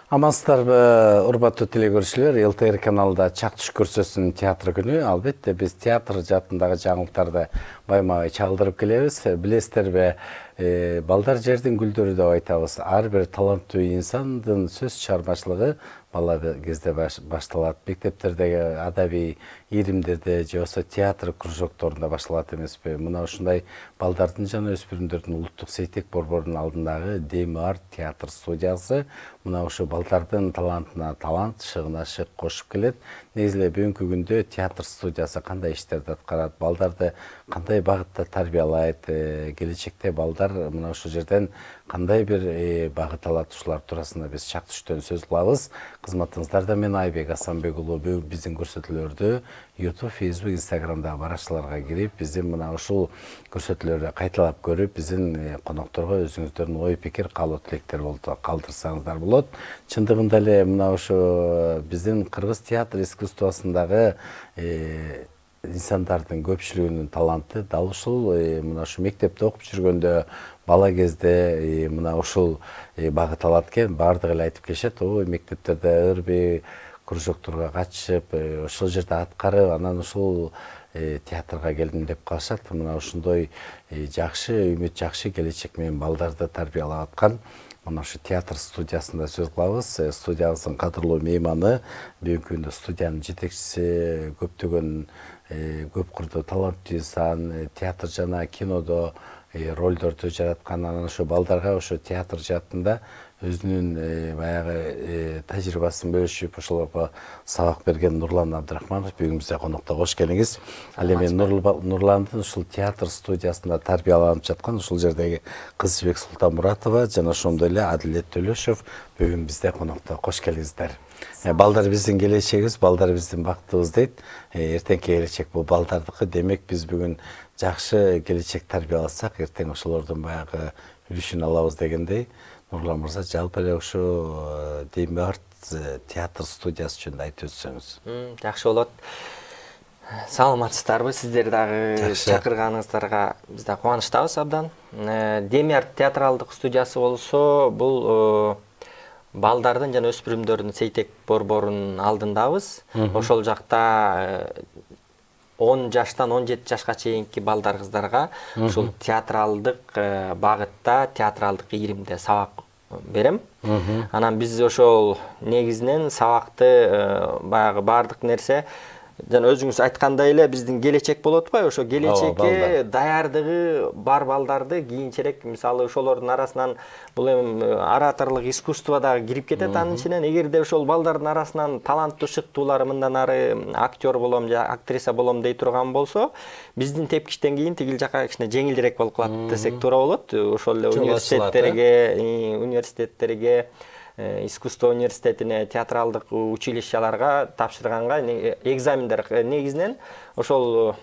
Амансыздарбы, урматтуу телекөрүүчүлөр, ЛТР каналында Чак түш көрсөтсүн театр күнү. Албетте биз театр жаатындагы жаңылыктарды баймай чагылдырып келебиз. Билесиздерби, балдар жердин гүлдөрү деп айтабыз. Ар бир таланттуу инсандын сөз чыгармачылыгы бала кезде башталат. Мектептердеги адабий иримдерде же болбосо театр кружокторунда башталат эмеспи? Мына ушундай балдардын жана өспүрүмдөрдүн улуттук сейтек борборунун алдындагы Демиарт театр студиясы мына ушу балдардын талантына талант, шыгына шык кошуп келет. Негизи бүгүнкү күндө театр студиясы кандай иштерди аткарат, балдарды кандай багытта тарбиялайт, келечекте балдар мына ушул жерден кандай бир багыт алат, ушулар туурасында биз Чак түштөн сөз кылабыз. Кызматыңыздарда мен Айбек Асанбек уулу биздин көрсөтүүлөрдү YouTube, Facebook, Instagramдагы баракчаларга кирип, биздин мына ушул көрсөтүүлөрдү кайталап көрүп, биздин конокторго өзүңүздөрдүн ой пикир, каалоо тилектер калтырсаңыздар болот. Чындыгында эле мына ушу биздин кыргыз театр искусствосундагы инсандардын көпчүлүгүнүн таланты дал ушул мына ушу мектепте окуп жүргөндө бала кезде мына ушул багыт алат экен. Баардыгы эле айтып келишет, ой мектептерде ырбый кружокторго катышып, ошол жерде аткарып, анан ушул театрга келдим деп калышат. Мына ушундай жакшы үмүт, жакшы келечек менен балдарды тарбиялап аткан мына ушу театр студиясында сөз кылабыз. Студиябыздын кадырлуу мейманы, бүгүнкү күндө студиянын жетекчиси, көптөгөн көп кырдуу таланттуу инсан, театр жана кинодо ролдорду жараткан, анан ошо балдарга ошо театр жаатында өзүнүн баягы тажрыйбасын бөлүшүп, ошолорго сабак берген Нурлан Абдрахманов бүгүн бизде конокто. Кош келиңиз. Ал эми Нурландын ушул театр студиясында тарбияланып жаткан ушул жердеги Кызыбек Султанмуратова жана ошондой эле Адилет Төлөшов бүгүн бизде конокто. Кош келиңиздер. Балдар биздин келечегибиз, балдар биздин бактыбыз дейт. Эртеңки келечек бул балдардыкы. Демек биз бүгүн жакшы келечек тарбияласак, эртең ошолордун баягы үлүшүн алабыз дегендей. Нурлан мырза, жалпы эле ушу Демиарт театр студиясы жөнүндө айтып өтсөңүз. Жакшы болот. Саламатсыздарбы? Сиздер дагы чакырганыңыздарга биз да кубанычтабыз абдан. Демиарт театралдык студиясы болсо, бул балдардын жана өспүрүмдөрдүн сейтек борборунун алдындабыз. Ошол жакта 10 жаштан 17 жашка чейинки балдар кыздарга ушул театралдык багытта, театралдык иримде сабак берем. Анан биз ошол негизинен сабакты баягы баардык нерсе жана өзүңүз айткандай эле биздин келечек болот атпайбы? Ошо келечекке даярдыгы бар балдарды кийинчерээк, мисалы ошолордун арасынан бул эми ораторлук искусство дагы кирип кетет анын ичинен. Эгерде ошол балдардын арасынан таланттуу шыктуулары мындан ары актер болом же актриса болом дей турган болсо, биздин тепкичтен кийин тигил жака кичине жеңилирээк болуп калат десек туура болот. Ошол эле университеттерге искусство университетине, театралдык училищаларга тапшырганга экзамендер негизинен ошол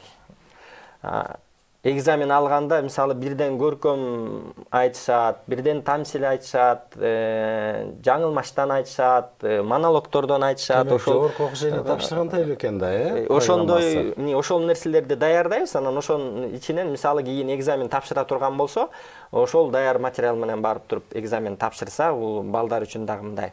экзамен алганда, мисалы, бирден көркөм айтышат, бирден тамсил айтышат, жаңылмаштан айтышат, монологтордон айтышат. Ошол жогорку окуучуга тапшыргандай эле экен да, Ошондой, ошол нерселерди даярдайбыз. Анан ошонун ичинен, мисалы, кийин экзамен тапшыра турган болсо, ошол даяр материал менен барып туруп экзамен тапшырса, бул балдар үчүн дагы мындай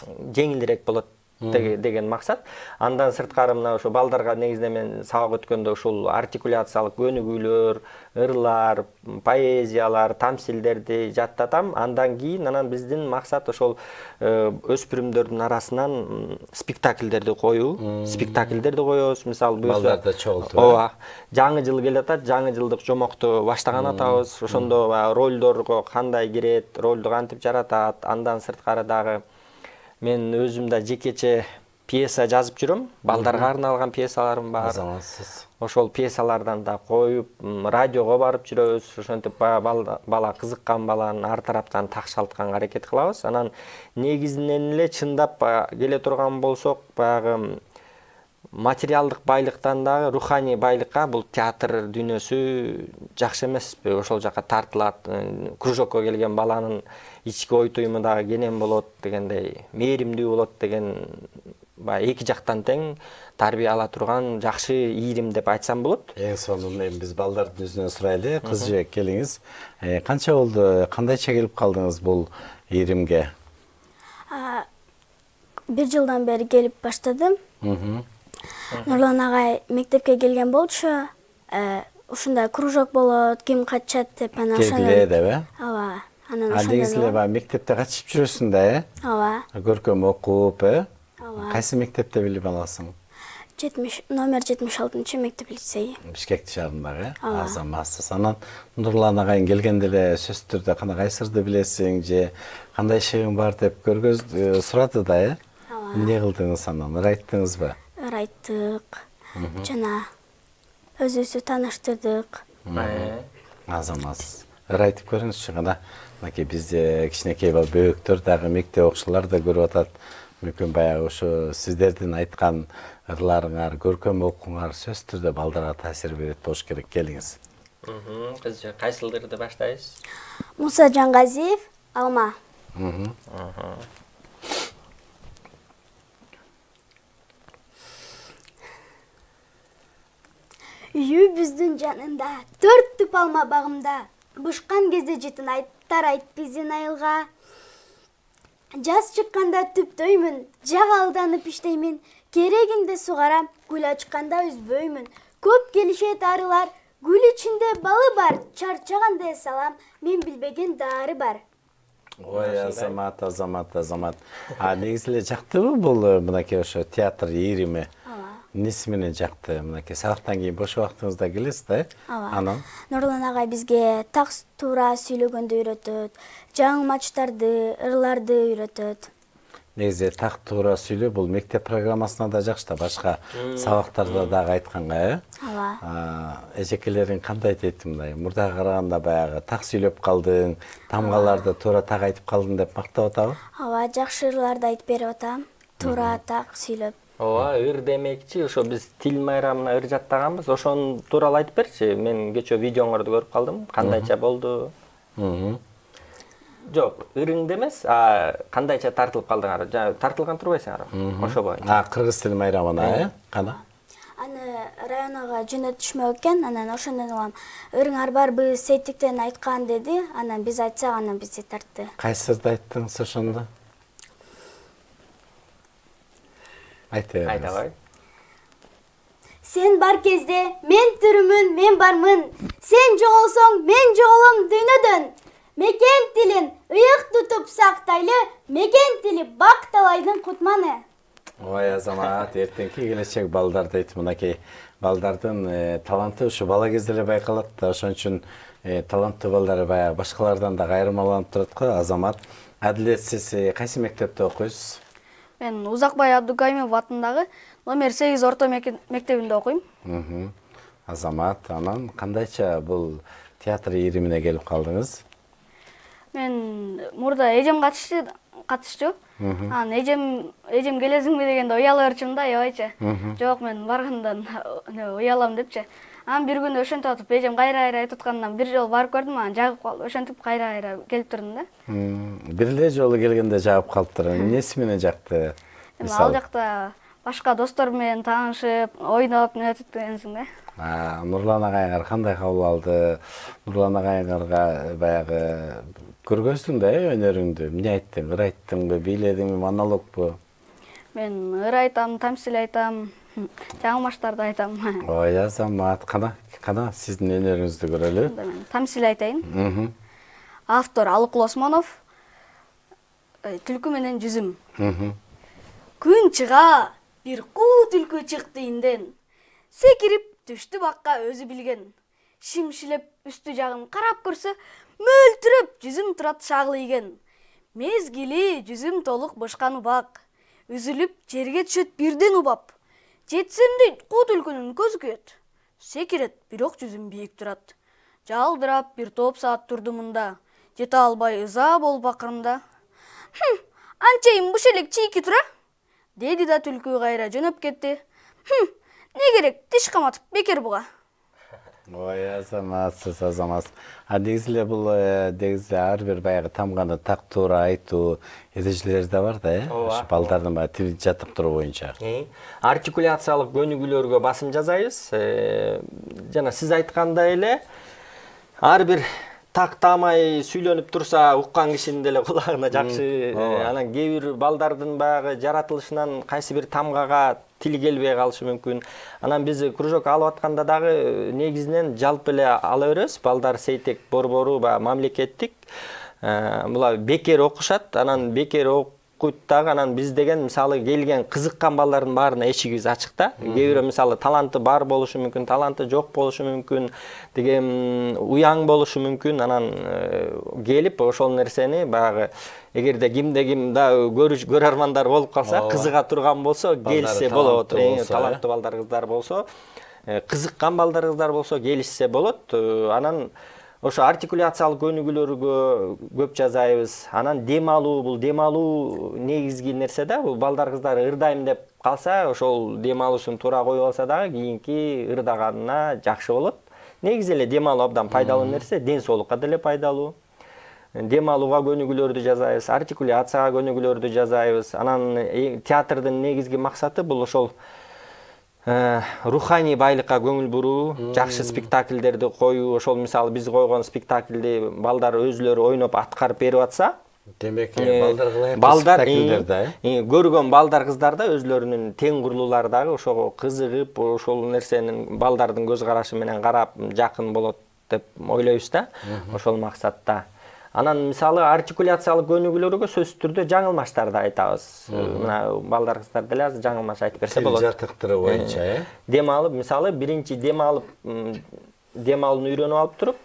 жеңилирээк болот деген максат. Андан сырткары мына ошо балдарга негизинен мен сабак өткөндө ушул артикуляциялык көнүгүүлөр, ырлар, поэзиялар, тамсилдерди жаттатам. Андан кийин анан биздин максат ошол өспүрүмдөрдүн арасынан спектакльдерди коюу. Спектакльдерди коебуз. Мисалы, балдарды чогултуп. Ооба. Жаңы жыл келатат, жаңы жылдык жомокту баштаган атабыз. Ошондо ролдорго кандай кирет, ролду кантип жаратат. Андан сырткары дагы мен өзүм да жекече пьеса жазып жүрөм. Балдарга арналган пьесаларым бар. Ошол пьесалардан да коюп, радиого барып жүрөбүз. Ошентип бала кызыккан баланы ар тараптан такшалтканга аракет кылабыз. Анан негизинен эле чындап келе турган болсок, баягы материалдык байлыктан дагы руханий байлыкка бул театр дүйнөсү жакшы эмеспи? Ошол жака тартылат. Кружокко келген баланын ички ой туюму дагы кенен болот дегендей, мээримдүү болот деген эки жактан тең тарбия ала турган жакшы ийрим деп айтсам болот. Эң сонун биз балдардын өзүнөн сурайлы. Кызыбек, келиңиз. Канча болду, кандайча келип калдыңыз бул ийримге? 1 жылдан бери келип баштадым. Нурлан агай мектепке келген болчу. Ушундай кружок болот, ким катышат деп анан Келгиле деп, Ооба. Анан Негизинде мектепте катышып жүрөсүң да, Ооба. Көркөм окуп, Ооба. Кайсы мектепте билим аласың? Номер 76 мектеп лицейи. Бишкек шаарындагы, Азаматсыз. Анан Нурлан агайың келгенде эле сөзсүз түрдө кандай кайсырды билесиң же кандай ишиң бар деп сурады да, эмне кылдыңыз анан? Ыр айттыңызбы? Ыр айттык. Жана өзүбүздү тааныштырдык. Азаматсыз. Ыр айтып көрүңүзчү гана. Мынакей бизде кичинекей бөбөктөр дагы мектеп окуучулар да көрүп атат. Мүмкүн баягы ошо сиздердин айткан ырларыңар, көркөм окууңар сөзсүз түрдө балдарга таасир берет болуш керек. Келиңиз. Кызча, кайсылдырды баштайбыз? Муса Жангазиев, Алма. Үйүбүздүн жанында 4 түп алма багымда. Бушкан кезде жытын тарайт биздин айылга. Жаз чыкканда түптөймүн, жага алданып иштеймин. Керегинде сугарам, гүл ачканда үзбөймүн. Көп келишет арылар, гүл ичинде балы бар. Чарчаганда салам, мен билбеген дары бар. Ой, Азамат. Негизи эле жактыбы бул мынакей ошо театр ирими? Эмнеси менен жакты? Мынакей сабактан кийин бош убактыңызда келесиз да? Анан Нурлан агай бизге так туура сүйлөгөндү үйрөтөт, жаңылмачтарды, ырларды үйрөтөт. Негизи так туура сүйлөө бул мектеп программасына да жакшы да, башка сабактарда дагы айтканга, Ооба. Эжекелериң кандай дейт мындай? Мурдага караганда баягы так сүйлөп калдың, тамгаларды туура так айтып калдың деп мактап атабы? Ооба, жакшы ырларды айтып берип атам. Туура так сүйлөп. Ооба, ыр демекчи, ошо биз тил майрамына ыр жаттаганбыз. Ошону тууралуу айтып берчи. Мен кечээ видеоңорду көрүп калдым. Кандайча болду? Жок, ырыңды эмес, кандайча тартылып калдыңар? Тартылган турбайсыңар? Ошо боюнча. Кыргыз тил майрамына, кана? Аны районага жөнөтүшмөк экен, анан ошондон улам ырыңар барбы, сейтиктен айткан деди. Анан биз айтсак, анан бизди тартты. Кайсырды айттыңыз ошондо? Айтабай. Сен бар кезде мен түрүмүн, мен бармын. Сен жоголсоң, мен жоголом дүйнөдөн. Мекен тилин ыйык тутуп сактайлы, мекен тили бак талайдын кутманы. Ой, Азамат, эртеңки келечек балдар дейт, мынакей балдардын таланты ушу бала кезде эле байкалат да, ошон үчүн таланттуу балдар баягы башкалардан да айырмаланып турат го. Азамат, Адилет, сиз кайсы мектепте окуйсуз? Мен Узакбай Абдукаймов атындагы номер 8 орто мектебинде окуйм. Азамат, анан кандайча бул театр иримине келип калдыңыз? Мен мурда эжем катышчу. Анан эжем келесиңби дегенде уялып ырчым да, ябайчы. Жок, мен баргандан уялам депчи. Анан бир күнү ошентип атып, эжем кайра айтып аткандан бир жолу барып көрдүм, анан жагып калды. Ошентип кайра келип турдум да. Бир эле жолу келгенде жагып калыптыр. Эмнеси менен жакты? Ал жакта башка достор менен таанышып, ойноп, нетип дегенсиң да. Нурлан агайыңар кандай кабыл алды? Нурлан агайыңарга баягы көргөздүң да өнөрүңдү. Эмне айттың? Ыр айттыңбы, бийледиңби, монологбу? Мен ыр айтам, тамсил айтам, жаңылмаштарды айтам. Ой, Азамат, кана сиздин өнөрүңүздү көрөлү. Мен тамсил айтайын. Автор Алыкул Осмонов. Түлкү менен жүзүм. Күн чыга, бир куу түлкү чыкты инден. Секирип түштү бакка өзү билген. Шимшилеп үстү жагын карап көрсө, мөлтүрөп жүзүм турат шагыл ийген. Мезгили жүзүм толук бышкан убак. Үзүлүп жерге түшөт бирден убап. Жетсем дейт куу түлкүнүн көзү күйөт. Секирет, бирок жүзүм бийик турат. Жалдырап бир топ саат турду мында. Жете албай ыза болуп акырында. Анчейин буш элек чийки тура, деди да түлкү кайра жөнөп кетти. Не керек, тиш каматып бекер буга. Ой, Азаматсыз, Азамат. Негизи эле бул ар бир баягы тамганы так туура айтуу эрежелери да бар да, ошо балдардын баягы тил жаттыктыруу боюнча. Артикуляциялык көнүгүүлөргө басым жасайбыз. Жана сиз айткандай эле ар бир тактамай сүйлөнүп турса уккан кишинин деле кулагына жакшы. Анан кээ бир балдардын баягы жаратылышынан кайсы бир тамгага тили келбей калышы мүмкүн. Анан биз кружок алып атканда дагы негизинен жалпы эле ала беребиз. Балдар сейтек борбору баягы мамлекеттик. Булар бекер окушат, анан бекер окуйт дагы, анан биз деген мисалы келген кызыккан балдардын баарына эшигибиз ачык да. Кээ бирөө мисалы таланты бар болушу мүмкүн, таланты жок болушу мүмкүн, деген уяң болушу мүмкүн. Анан келип ошол нерсени баягы эгерде кимде ким да көрөрмандар болуп калса, кызыга турган болсо, келишсе болот. Таланттуу балдар, кыздар болсо, кызыккан балдар, кыздар болсо келишсе болот. Анан ошо артикуляциялык өнүгүүлөргө көп жасайбыз. Анан дем алуу, бул дем алуу негизги нерсе да. Бул балдар, кыздар ырдайм деп калса, ошол дем алуусун туура коюп алса дагы кийинки ырдаганына жакшы болот. Негизи эле дем алуу абдан пайдалуу нерсе, ден соолукка деле пайдалуу. Дем алууга көнүгүүлөрдү жасайбыз, артикуляцияга көнүгүүлөрдү жасайбыз. Анан театрдын негизги максаты бул ошол руханий байлыкка көңүл буруу, жакшы спектакльдерди коюу. Ошол мисалы биз койгон спектакльди балдар өзүлөрү ойноп аткарып берип атса, демек балдар көргөн балдар, кыздар да өзүлөрүнүн тең курлуулары дагы ошого кызыгып, ошол нерсенин балдардын көз карашы менен карап жакын болот деп ойлойбуз да. Ошол максатта. Анан мисалы артикуляциялык өнүгүүлөргө сөзсүз түрдө жаңылмаштарды айтабыз. Мына балдар, кыздар деле азыр жаңылмаш айтып берсе болот. Жатыктыруу боюнча, дем алып, мисалы биринчи дем алууну үйрөнүп алып туруп,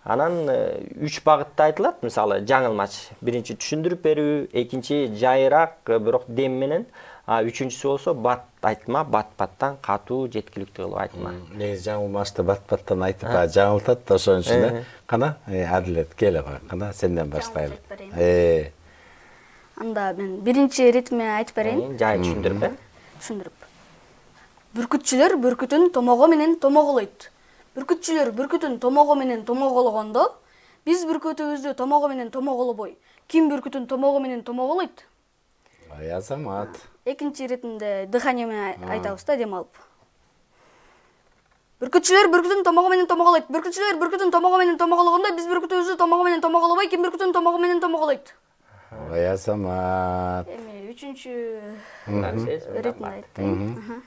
анан 3 багытта айтылат. Мисалы жаңылмач. Биринчи түшүндүрүп берүү, экинчи жайыраак, бирок дем менен, үчүнчүсү болсо бат айтма, бат-баттан катуу, жеткиликтүү кылып айтма. Негизи жаңылмашты бат-баттан айтып жаңылтат, ошон үчүн кана Адилет келе кой. Кана сенден баштайлы. Анда мен биринчи ритме айтып берейин. Жай түшүндүрүп, Түшүндүрүп. Бүркүтчүлөр бүркүтүн томогу менен томоголойт. Бүркүтчүлөр бүркүтүн томогу менен томогологондо, биз бүркүтүбүздү томогу менен томоголобой, ким бүркүтүн томогу менен томоголойт? Азамат. Экинчи ритмде дыхание менен айтабыз да, дем алып. Бүркүтчүлөр бүркүтүн томогу менен томоголойт. Бүркүтчүлөр бүркүтүн томогу менен томогологондо, биз бүркүтүбүздү томогу менен томоголобой, ким бүркүтүн томогу менен томоголойт? Азамат. Эми үчүнчү ритмде айтайын.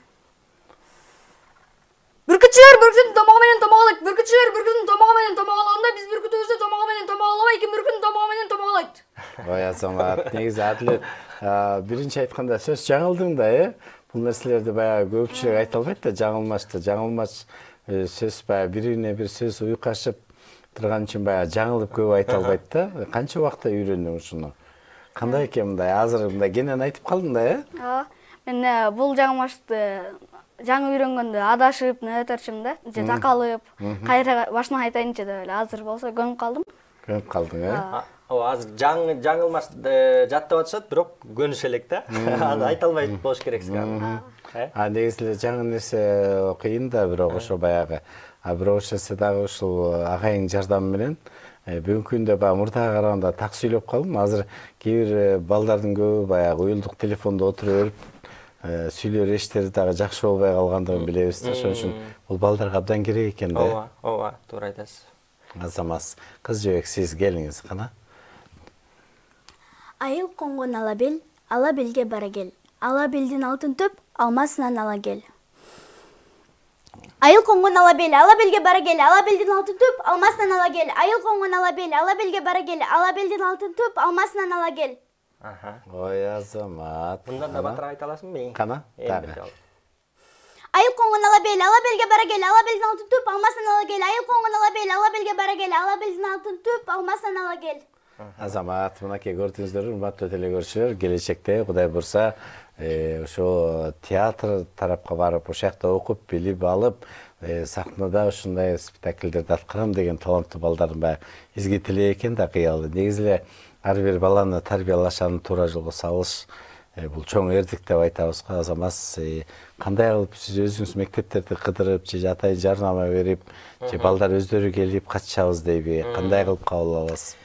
Бүркүтчүлөр бүркүтүн томогу менен томоголойт. Бүркүтчүлөр бүркүтүн томогу менен томоголгондо, биз бүркүтүбүздү томогу менен томоголобой, ким бүркүтүн томогу менен томоголойт? Азамат, негизи Адилет биринчи айтканда сөз жаңылдың да, бул нерселерди баягы көпчүлүк айта албайт да, жаңылмач сөз баягы бирине бир сөз уйкашып турган үчүн баягы жаңылып көп айта албайт да. Канча убакытта үйрөндүң ушуну? Кандай экен мындай азыр мындай кенен айтып калдың да, Мен бул жаңылмашты жаңы үйрөнгөндө адашып, нөтөрчүм да, же такалып, кайра башынан айтайынчы деп эле азыр болсо көнүп калдым. Көнүп калдың, Азыр жаңылмаш жаттап атышат, бирок көнүш элек да. Аны айта албай болуш керексиң. Негизи эле жаңы нерсе кыйын да, бирок ошо баягы. Бирок ошо дагы ушул агайың жардамы менен бүгүнкү күндө баягы мурдага караганда так сүйлөп калдым. Азыр кээ бир балдардын көбү баягы уюлдук телефондо отуруп өлүп, сүйлөр эштери дагы жакшы болбой калгандыгын билебиз да. Ошон үчүн бул балдарга абдан керек экен да. Ооба, туура айтасыз. Азамат, кыз жебек, сиз келиңиз кана. Айыл коңгон ала белге бара кел. Ала белдин алтын төп, алмасынан ала кел. Айыл коңгон ала белге бара кел. Ала белдин алтын төп, алмасынан ала кел. Айыл коңгон ала белге бара кел. Ала белдин алтын төп, алмасынан ала кел. Ой, Азамат. Мындан да батыраак айта аласыңбы? Кана? Айыл коңгон ала белге бара кел. Ала белдин алтын төп, алмасынан ала кел. Айыл коңгон ала белге бара кел. Ала белдин алтын төп, алмасынан ала кел. Азамат, мынакей көрдүңүздөр, урматтуу телекөрүүчүлөр, келечекте Кудай бурса, ошо театр тарапка барып, ошол жакта окуп, билип алып, сахнада ушундай спектакльдерди аткарам деген таланттуу балдардын баягы изги тилеги экен да, кыялы. Негизи эле ар бир баланы тарбиялашаны туура жолго салыш, бул чоң эрдик деп айтабыз го. Азамат, кандай кылып сиз өзүңүз мектептерди кыдырып, же атайын жарнама берип, же балдар өздөрү келип катышабыз дейби, кандай кылып кабыл аласыз?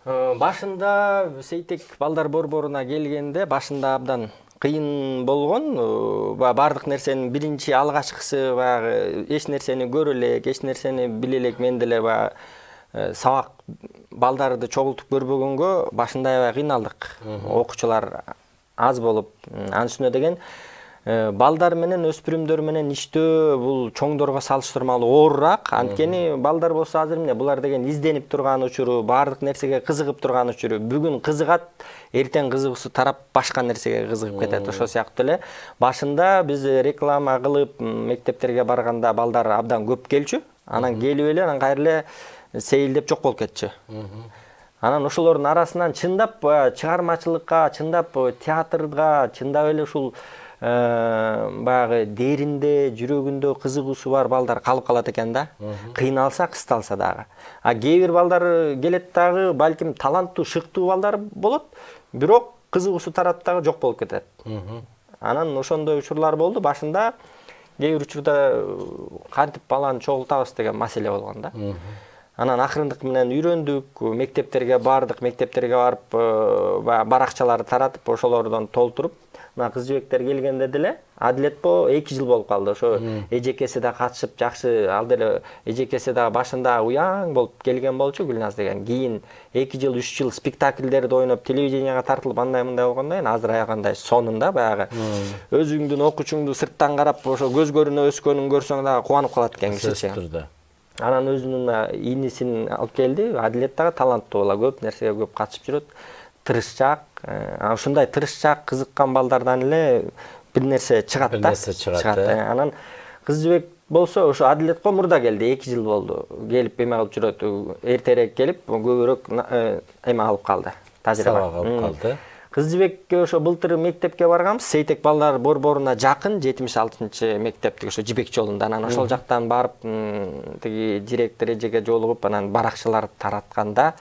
Башында сейтек балдар борборуна келгенде башында абдан кыйын болгон. Бардык нерсенин биринчи алгачкысы баягы эч нерсени көрө элек, эч нерсени биле элек, мен деле баягы сабак балдарды чогултуп көрбөгөнгө башында аябай кыйналдык. Окуучулар аз болуп, анын үстүнө деген балдар менен өспүрүмдөр менен иштөө бул чоңдорго салыштырмалуу оорураак. Анткени балдар болсо азыр эмне булар деген изденип турган учуру, баардык нерсеге кызыгып турган учуру. Бүгүн кызыгат, эртең кызыгуусу тарап башка нерсеге кызыгып кетет. Ошол сыяктуу эле башында биз реклама кылып мектептерге барганда балдар абдан көп келчү. Анан келип эле анан кайра эле сейилдеп жок болуп кетчү. Анан ошолордун арасынан чындап чыгармачылыкка, чындап театрга, чындап эле ушул баягы деринде, жүрөгүндө кызыгуусу бар балдар калып калат экен да. Кыйналса, кысталса дагы. А кээ бир балдар келет дагы, балким таланттуу, шыктуу балдар болот, бирок кызыгуусу тарап дагы жок болуп кетет. Анан ошондой учурлар болду. Башында кээ бир учурда кантип баланы чогултабыз деген маселе болгон да. Анан акырындык менен үйрөндүк, мектептерге бардык, мектептерге барып баракчаларды таратып, ошолордон толтуруп, мына кыз жибектер келгенде деле Адилетпо 2 жыл болуп калды. Ошо эжекеси да катышып, жакшы, ал деле эжекеси да башында уяң болуп келген болчу Гүлназ деген. Кийин 2 жыл, 3 жыл спектакльдерди ойноп, телевиденияга тартылып андай-мындай болгондон кийин азыр аягандай сонунда баягы өзүңдүн окуучуңду сырттан карап, ошо көзгөрүнө өскөнүн көрсөң дагы кубанып калат экен кишиче. Анан өзүнүн инисин алып келди. Адилет дагы таланттуу бала, көп нерсеге көп катышып жүрөт. Тырышчаак, ушундай тырышчаак, кызыккан балдардан эле бир нерсе чыгат да. Бир нерсе чыгат. Анан кыз жибек болсо ошо Адилетко мурда келди, 2 жыл болду. Келип эме кылып жүрөт, эртерээк келип, көбүрөөк эме алып калды. Тажрыйба алып калды. Кыз жибекке ошо былтыр мектепке барганбыз. Сейтек балдар борборуна жакын 76-чы мектептик ошо Жибек жолунда. Анан ошол жактан барып, тиги директор эжеге жолугуп, анан баракчаларды таратканда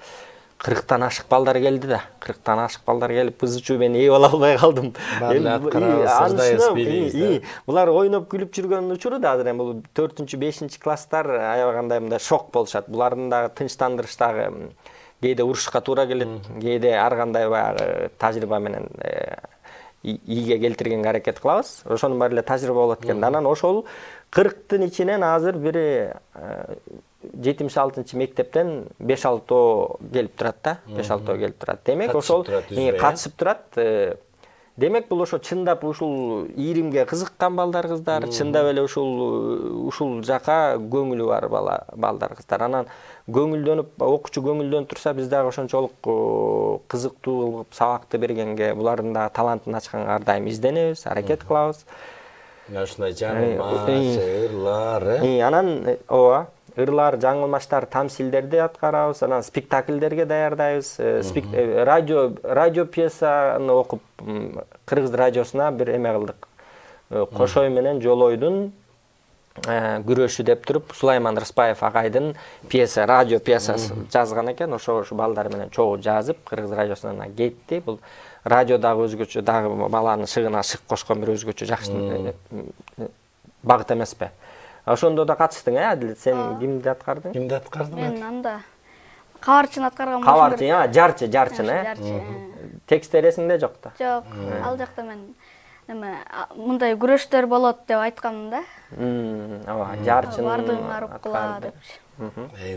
40-тан ашык балдар келди да. 40-тан ашык балдар келип, кызычуу мен ээ ала албай калдым. Булар ойноп күлүп жүргөн учуру да, азыр эми бул 4-5 класстар аябай кандай шок болушат. Булардын дагы тынчтандырыш дагы кээде урушка туура келет, кээде ар кандай баягы тажрыйба менен ийге келтиргенге аракет кылабыз. Ошонун баары эле тажрыйба болот экен. Анан ошол 40-тын ичинен азыр бир 76-чы мектептен 5-6 келип турат да. 5-6 келип турат. Демек ошол катышып турат. Демек бул ошо чындап ушул ийримге кызыккан балдар, кыздар, чындап эле ушул жака көңүлү бар балдар, кыздар. Анан көңүлдөнүп, окуучу көңүлдөнүп турса, биз дагы ошончолук кызыктуу кылып сабакты бергенге, булардын да талантын ачканга ар дайым изденебиз, аракет кылабыз. Ушундай жаңылмаш, ырлар, Анан ооба, ырлар, жаңылмаштар, тамсилдерди аткарабыз, анан спектакльдерге даярдайбыз. Радио пьесаны окуп, Кыргыз радиосуна бир эме кылдык. Кошой менен Жолойдун күрөшү деп туруп, Сулайман Рыспаев агайдын пьеса, радио пьесасы жазган экен. Ошо балдар менен чогуу жазып, Кыргыз радиосуна кетти. Бул радио дагы өзгөчө, дагы баланын шыгына шык кошкон бир өзгөчө жакшы багыт эмеспи? Ошондо да катыштың, Адилет? Сен кимди аткардың? Кимди аткардың? Мен анда кабарчыны аткарган болчумун. Кабарчы, жарчы, Текстер эсиңде жок да? Жок, ал жакта мен мындай күрөштөр болот деп айтканмын да. Ооба, жарчын бардыгыңар уккула деп.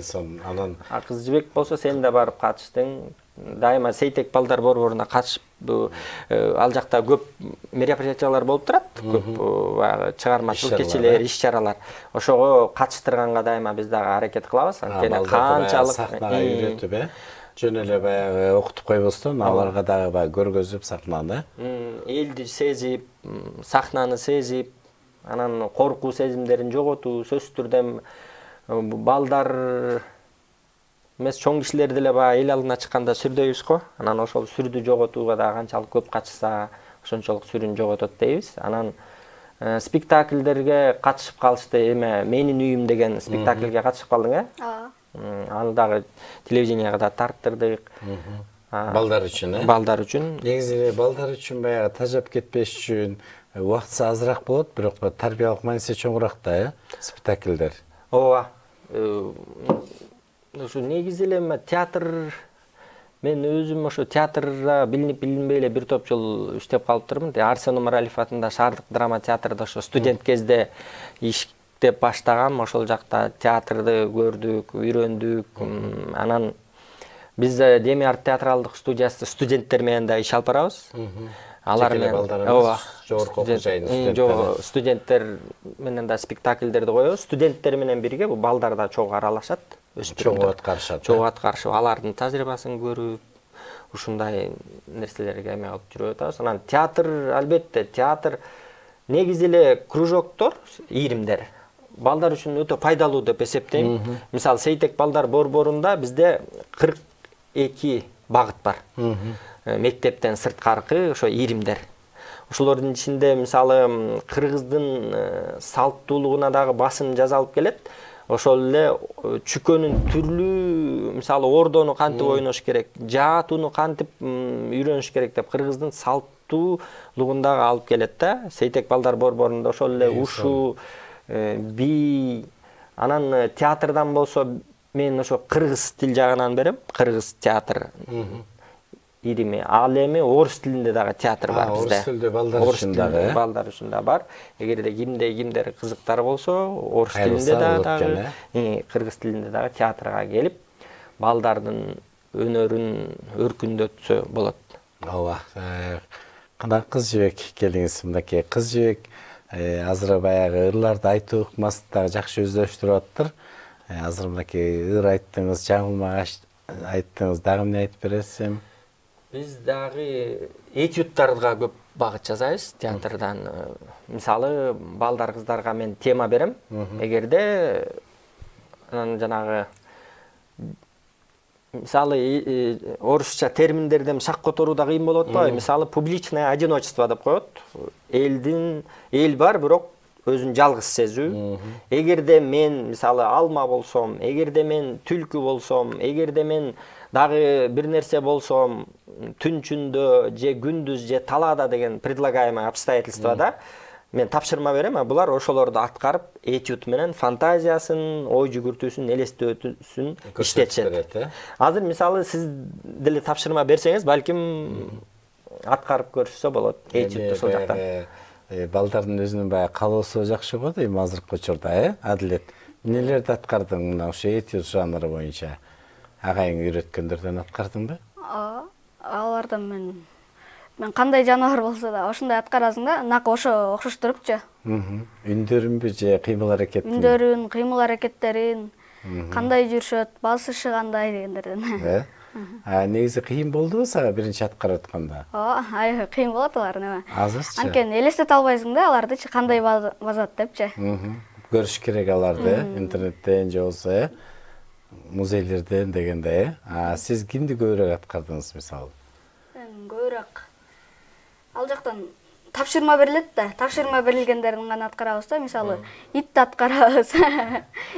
Сон анан кыз жибек болсо сен да барып катыштың. Дайыма Сейтек балдар борборуна катышып, ал жакта көп мероприятиялар болуп турат, көп чыгармачылык кечелер, иш-чаралар. Ошого катыштырганга дайыма биз дагы аракет кылабыз. Анткени канчалык сахнага үйрөтүп, жөн эле баягы окутуп койбостон, аларга дагы баягы көргөзүп сахнаны, элди сезип, сахнаны сезип, анан коркуу сезимдерин жоготуу, сөзсүз түрдө балдар эмес, чоң кишилер деле баягы эл алдына чыкканда сүрдөйбүз го. Анан ошол сүрдү жоготууга да канчалык көп катышса, ошончолук сүрүн жоготот дейбиз. Анан спектакльдерге катышып калышты. Эме Менин үйүм деген спектакльге катышып калдың, Аны дагы телевиденияга да тарттырдык. Балдар үчүн, Балдар үчүн. Негизи балдар үчүн баягы тажап кетпеш үчүн убактысы азыраак болот, бирок тарбиялык мааниси чоңураак да, спектакльдер. Ооба. Ошо негизи эле театр, мен өзүм ошо театрда билинип билинбей эле бир топ жыл иштеп калыптырмын. Арсен Умаралиев атында Шаардык драма театрда ошо студент кезде иштеп мектеп баштагам, ошол жакта театрды көрдүк, үйрөндүк. Анан биз Деми арт театралдык студиясы студенттер менен да иш алып барабыз. Алар менен жогорку окуу жайдын студенттер менен да спектакльдерди коебуз. Студенттер менен бирге бул балдар да чогуу аралашат, чогуу аткарышат. Чогуу аткарышып, алардын тажрыйбасын көрүп, ушундай нерселерге эме алып жүрүп атабыз. Анан театр, албетте, театр негизи эле кружоктор, ийримдер балдар үчүн өтө пайдалуу деп эсептейм. Мисалы, Сейтек балдар борборунда бизде 42 багыт бар. Мектептен сырткаркы ошо ийримдер. Ошолордун ичинде мисалы кыргыздын салттуулугуна дагы басым жасалып келет. Ошол эле чүкөнүн түрлүү, мисалы ордону кантип ойнош керек, жаатууну кантип үйрөнүш керек деп кыргыздын салттуулугун дагы алып келет да. Сейтек балдар борборунда ошол эле ушу, би, анан театрдан болсо мен ошо кыргыз тил жагынан берем, кыргыз театр ирими. Ал эми орус тилинде дагы театр бар бизде. Орус тилде балдар үчүн да бар. Эгерде кимдер кызыктар болсо, орус тилинде дагы, кыргыз тилинде дагы театрга келип, балдардын өнөрүн өркүндөтсө болот. Ооба. Кандай кыз жибек келиңиз, мынакей кыз жибек азыр баягы ырларды айтуу ыкмасын дагы жакшы өздөштүрүп атыптыр. Азыр мынакей ыр айттыңыз, жаңылмага айттыңыз, дагы эмне айтып бересиз? Биз дагы этюдтарга көп багыт жасайбыз театрдан. Мисалы, балдар кыздарга мен тема берем. Эгерде жанагы мисалы орусча терминдерден шак которууда кыйын болот го. Мисалы, публичное одиночество деп коет. Эл бар, бирок өзүн жалгыз сезүү. Эгерде мен мисалы алма болсом, эгерде мен түлкү болсом, эгерде мен дагы бир нерсе болсом, түнчүндө же күндүз же талаада деген предлагаемое обстоятельствода мен тапшырма берем, а булар ошолорду аткарып, этюд менен фантазиясын, ой жүгүртүүсүн, элестетүүсүн иштетишет. Азыр мисалы сиз деле тапшырма берсеңиз, балким аткарып көрүшсө болот этюдту ошол жакта. Балдардын өзүнүн баягы каалоосу жакшы го дейм азыркы учурда, Адилет. Эмнелерди аткардың мына ошо этюд жанры боюнча? Агайың үйрөткөндөрдөн аткардыңбы? Алардан мен кандай жаныбар болсо да ошондой аткарасың да, нак ошо окшоштурупчу. Үндөрүнбү же кыймыл аракетин? Үндөрүн, кыймыл аракеттерин, кандай жүрүшөт, басышы кандай дегендерден. Негизи кыйын болдубу сага биринчи аткарып атканда? Кыйын болот алар неме. Азырчы? Анткени элестете албайсың да алардычы кандай базат депчи. Көрүш керек аларды, интернеттен же болсо, музейлерден дегенде. Сиз кимди көбүрөөк аткардыңыз мисалы? Мен көбүрөөк ал жактан тапшырма берилет да. Тапшырма берилгендерин гана аткарабыз да. Мисалы, итти аткарабыз.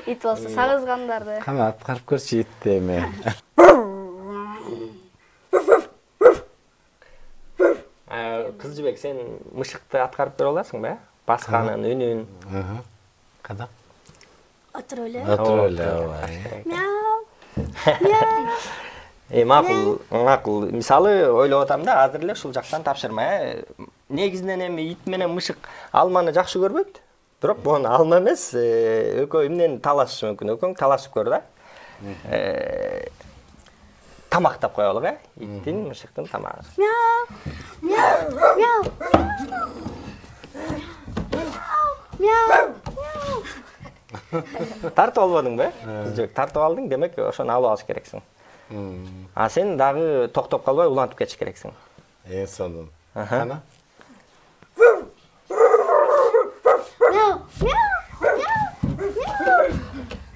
Ит болсо сагызгандарды. Кана аткарып көрчү итти эми. Кыз жибек, сен мышыкты аткарып бере аласыңбы? Басканын, үнүн. Када? Отуруп эле. Отуруп эле. Макул, макул. Мисалы, ойлоп атам да, азыр эле ушул жактан тапшырма. Негизинен эми ит менен мышык алманы жакшы көрбөйт. Бирок бул алма эмес, экөө эмнени талашышы мүмкүн. Экөөң талашып көр да. Тамак деп коелук, иттин, мышыктын тамагы. Тартып албадыңбы? Жок, тартып алдың, демек ошону алып алыш керексиң. Сен дагы токтоп калбай улантып кетиш керексиң. Сонун. Кана?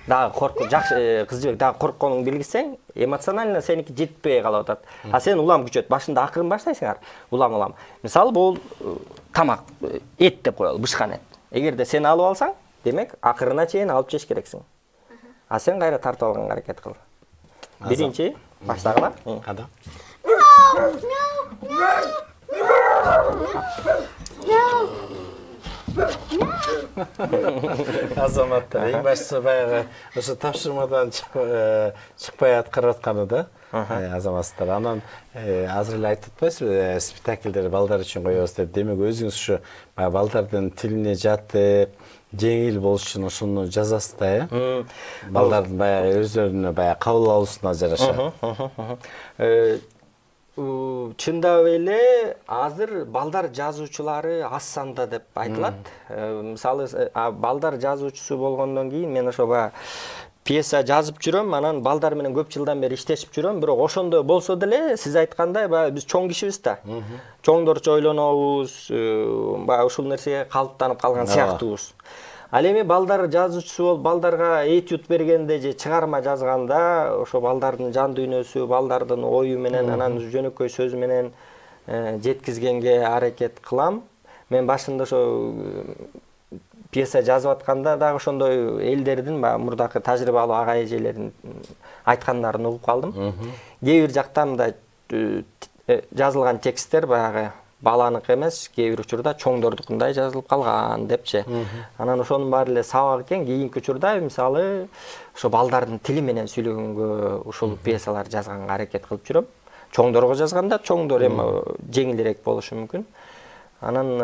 Дагы коркуп, жакшы кыз жибек, дагы коркконуңду билгизсең, эмоционально сеники жетпей калып атат. Сен улам күчөт, башында акырын баштайсыңар, улам. Мисалы, бул тамак, эт деп коелу, бышкан эт. Эгерде сен алып алсаң, демек акырына чейин алып жеш керексиң. Сен кайра тартып алганга аракет кыл. Биринчи баштагыла. Када? Азаматтар, эң башысы баягы ошо тапшырмадан чыкпай аткарып атканы да. азаматтар. Анан азыр эле айтып атпайсызбы, спектакльдер балдар үчүн коебуз деп. Демек өзүңүз ушу балдардын тилине жатып, жеңил болуш үчүн ушуну жазасыз да, балдардын баягы өздөрүнө баягы кабыл алуусуна жараша. Чындап эле азыр балдар жазуучулары аз санда деп айтылат. Мисалы, балдар жазуучусу болгондон кийин мен ошо баягы пьеса жазып жүрөм, анан балдар менен көп жылдан бери иштешип жүрөм, бирок ошондой болсо деле сиз айткандай баягы биз чоң кишибиз да. Чоңдорчо ойлонобуз, баягы ушул нерсеге калыптанып калган сыяктуубуз. Ал эми балдар жазуучусу болуп, балдарга этюд бергенде же чыгарма жазганда, ошо балдардын жан дүйнөсү, балдардын ою менен, анан жөнөкөй сөз менен жеткизгенге аракет кылам. Мен башында ошо пьеса жазып атканда дагы ошондой элдердин, мурдакы тажрыйбалуу ага эжелердин айткандарын угуп калдым. Кээ бир жакта мындай жазылган тексттер баягы баланык эмес, кээ бир учурда чоңдордукундай жазылып калган депчи. Анан ошонун баары эле сабак экен. Кийинки учурда мисалы ошо балдардын тили менен сүйлөгөнгө ушул пьесалар жазганга аракет кылып жүрөм. Чоңдорго жазганда чоңдор эми жеңилирээк болушу мүмкүн. Анан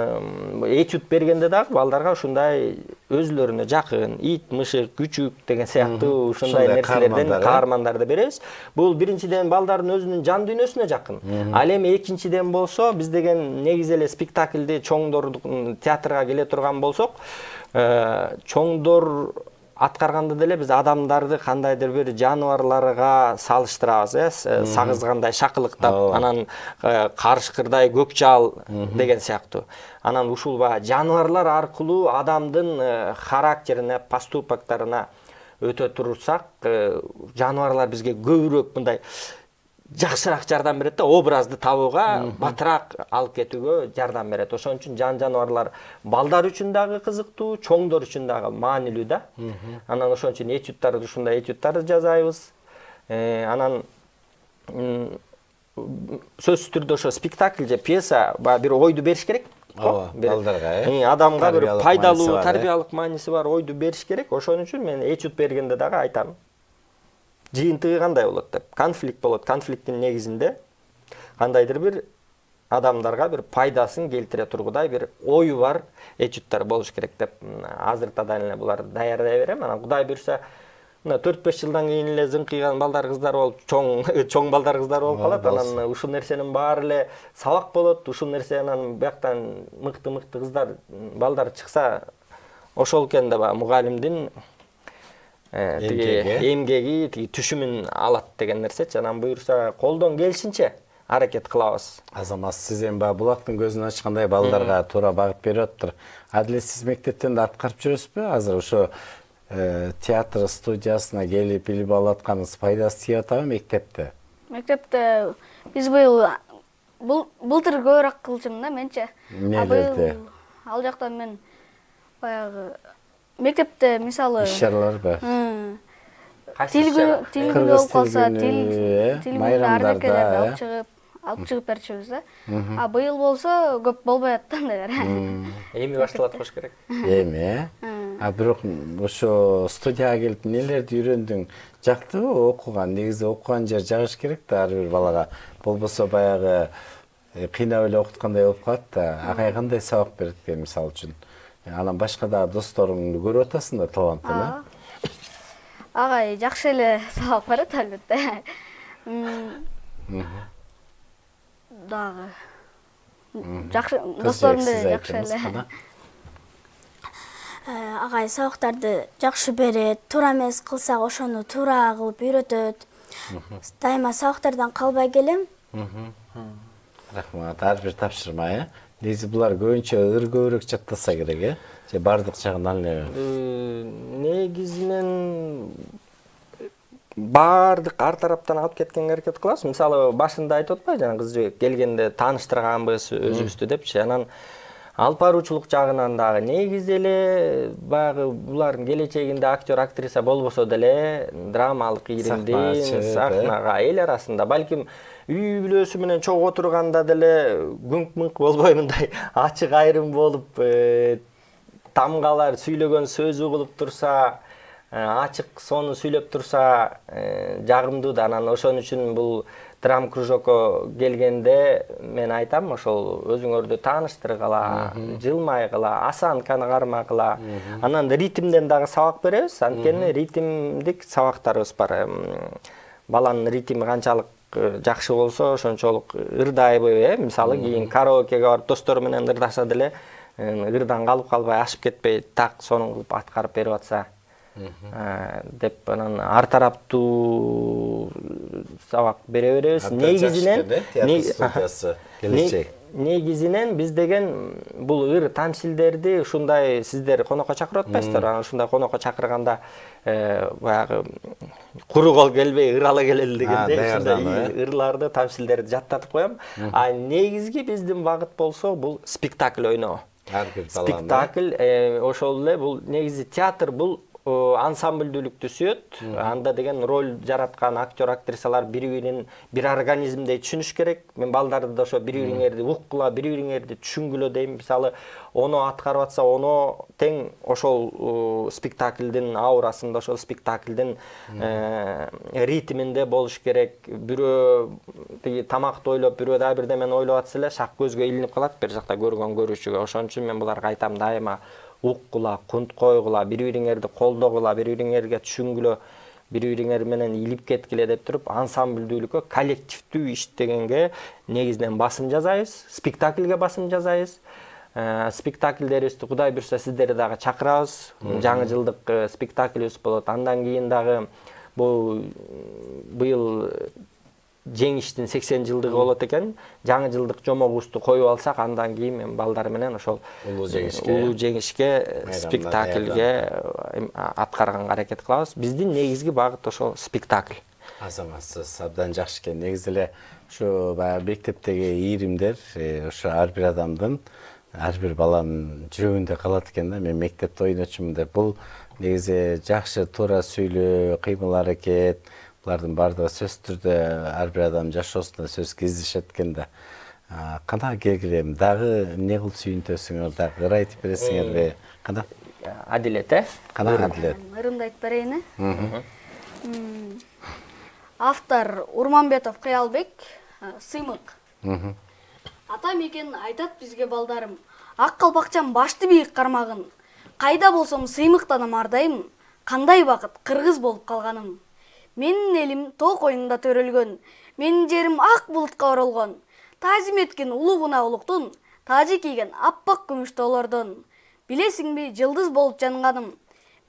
этюд бергенде дагы балдарга ушундай өзүлөрүнө жакын, ит, мышык, күчүк деген сыяктуу ушундай нерселерден каармандарды беребиз. Бул биринчиден балдардын өзүнүн жан дүйнөсүнө жакын. Ал эми экинчиден болсо, биз деген негизи эле спектакльди чоңдордун театрга келе турган болсок, чоңдор аткарганда деле биз адамдарды кандайдыр бир жаныбарларга салыштырабыз, сагызгандай шакылыктап, анан карышкырдай көк жал деген сыяктуу. Анан ушул жаныбарлар аркылуу адамдын характерине, поступоктарына өтө турсак, жаныбарлар бизге көбүрөөк мындай жакшыраак жардам берет да, образды табууга, батыраак алып кетүүгө жардам берет. Ошон үчүн жаныбарлар балдар үчүн дагы кызыктуу, чоңдор үчүн дагы маанилүү да. Анан ошон үчүн этюдтарды ушундай этюдтарды жасайбыз. Анан сөзсүз түрдө ошо спектакль же пьеса бир ойду бериш керек. Балдарга, адамга бир пайдалуу, тарбиялык мааниси бар ойду бериш керек. Ошон үчүн мен этюд бергенде дагы айтам. Жыйынтыгы кандай болот деп. Конфликт болот. Конфликттин негизинде кандайдыр бир адамдарга бир пайдасын келтире тургудай бир ою бар этюдтар болуш керек деп азыртадан эле буларды даярдай берем. Анан Кудай буйрса, 4-5 жылдан кийин эле зыңкыйган балдар кыздар болуп, чоң балдар кыздар болуп калат. Анан ушул нерсенин баары эле сабак болот. Ушул нерсе анан бияктан мыкты кыздар, балдар чыкса, ошол экен да мугалимдин эмгеги түшүмүн алат деген нерсечи. Анан буйрса колдон келишинче аракет кылабыз. Азамат, сиз эми булактын көзүн ачкандай балдарга туура багыт берип атыптыр. Адиле сиз мектептен да аткарып жүрөсүзбү? Азыр ошо театр студиясына келип билип алып атканыңыз пайдасы тиеп атабы мектепте? Мектепте биз былтыр көбүрөөк кылчумун да менче. Ал жакта мен баягы мектепте мисалы иш-чаралар бар. Тил күнү болуп калса, тил арнекелерди алып чыгып берчүбүз да. Быйыл болсо көп болбой аттыр. Эми башталат болуш керек. Эми, бирок ошо студияга келип нелерди үйрөндүң? Жактыбы окуган? Негизи окуган жер жагыш керек да ар бир балага. Болбосо баягы кыйнап эле окуткандай болуп калат да. Агай кандай сабак берет экен мисалы үчүн? Анан башка да досторуңду көрүп атасың да, таланттын, Агай жакшы эле сабак берет албетте. Дагы жакшы досторум менен жакшы эле. Агай сабактарды жакшы берет, туура эмес кылсак ошону туура кылып үйрөтөт. Дайыма сабактардан калбай келем. Рахмат, ар бир тапшырма, Негизи булар көбүнчө көбүрөөк жаттаса керек, же бардык жагынан эле? Негизи мен бардык ар тараптан алып кеткенге аракет кылабыз. Мисалы, башында айтып атпайбы, жана кыз жигит келгенде тааныштырганбыз өзүбүздү депчи. Анан алып баруучулук жагынан дагы негизи эле баягы булардын келечегинде актер, актриса болбосо деле драмалык ийриндин сахнага эл арасында балким үй бүлөсү менен чогуу отурганда деле күңк-мыңк болбой мындай ачык айрым болуп, тамгалар сүйлөгөн сөз угулуп турса, ачык сону сүйлөп турса жагымдуу да. Анан ошон үчүн бул драм кружокко келгенде мен айтам, ошол өзүңөрдү тааныштыргыла, жылмайгыла, осанканы кармагыла. Анан ритмден дагы сабак беребиз. Анткени ритмдик сабактарыбыз бар. Баланын ритми канчалык жакшы болсо, ошончолук ырдайбы, мисалы кийин караокеге барып достору менен ырдаса деле ырдан калып калбай, ашып кетпей, так сонун кылып аткарып берип атса деп анан ар тараптуу сабак бере беребиз. Негизинен биз деген бул ыр тамсилдерди ушундай сиздер конокко чакырып атпайсыздар. Анан ушундай конокко чакырганда баягы куру кол келбей ырала келели дегенде ушундай ырларды, тамсилдерди жаттатып коем. А негизги биздин багыт болсо бул спектакль ойноо. Спектакль ошол эле бул негизи театр бул ансамблдүүлүктү сүйөт. Анда деген роль жараткан актер, актрисалар бири-бирин бир организмдей түшүнүш керек. Мен балдарды да ошо бири-бириңерди уккула, бири-бириңерди түшүнгүлө дейм. Мисалы, оно аткарып атса, оно тең ошол спектаклдин аурасында, ошол спектаклдин ритминде болуш керек. Бирөө тамакты ойлоп, бирөө да бирдемени ойлоп атса эле, шак көзгө илинип калат бир жакта көргөн көрүүчүгө. Ошон үчүн мен буларга айтам дайыма уккула, кунт койгула, бири-бириңерди колдогула, бири-бириңерге түшүнгүлө, бири-бириңер менен илип кеткиле деп туруп, ансамблдүүлүккө, коллективдүү иштегенге негизинен басым жасайбыз, спектакльге басым жасайбыз. Спектакльдерибизди Кудай буйрса сиздерди дагы чакырабыз. Жаңы жылдык спектакльбиз болот. Андан кийин дагы быйыл жеңиштин 80 жылдыгы болот экен. Жаңы жылдык жомогубузду коюп алсак, андан кийин мен балдар менен ошол улуу жеңишке спектакльге аткарганга аракет кылабыз. Биздин негизги багыт ошол спектакль. Азаматсыз, абдан жакшы экен. Негизи эле ушу баягы мектептеги ийримдер ошо ар бир адамдын, ар бир баланын жүрөгүндө калат экен да. Мен мектепте ойночумун деп, бул негизи жакшы туура сүйлөө, кыймыл аракет, булардын бардыгы сөзсүз түрдө ар бир адам жашоосунда сөз кездешет экен да. Кандай келгилем, дагы эмне кылып сүйүнтөсүңөр, дагы ыр айтып бересиңерби? Кандай? Адилет, Кандай Адилет? Ырымды айтып берейин. Автор Урманбетов Кыялбек, Сыймык. Ата мекен айтат бизге балдарым, ак калпакчам башты бийик кармагын. Кайда болсом сыймыктанам ардайым, кандай бакыт кыргыз болуп калганым. Менин элим тоо коюнунда төрөлгөн, менин жерим ак булутка оролгон. Таазим эткен улугуна улуктун, таажы кийген аппак күмүш тоолордон. Билесиңби, жылдыз болуп жанганым,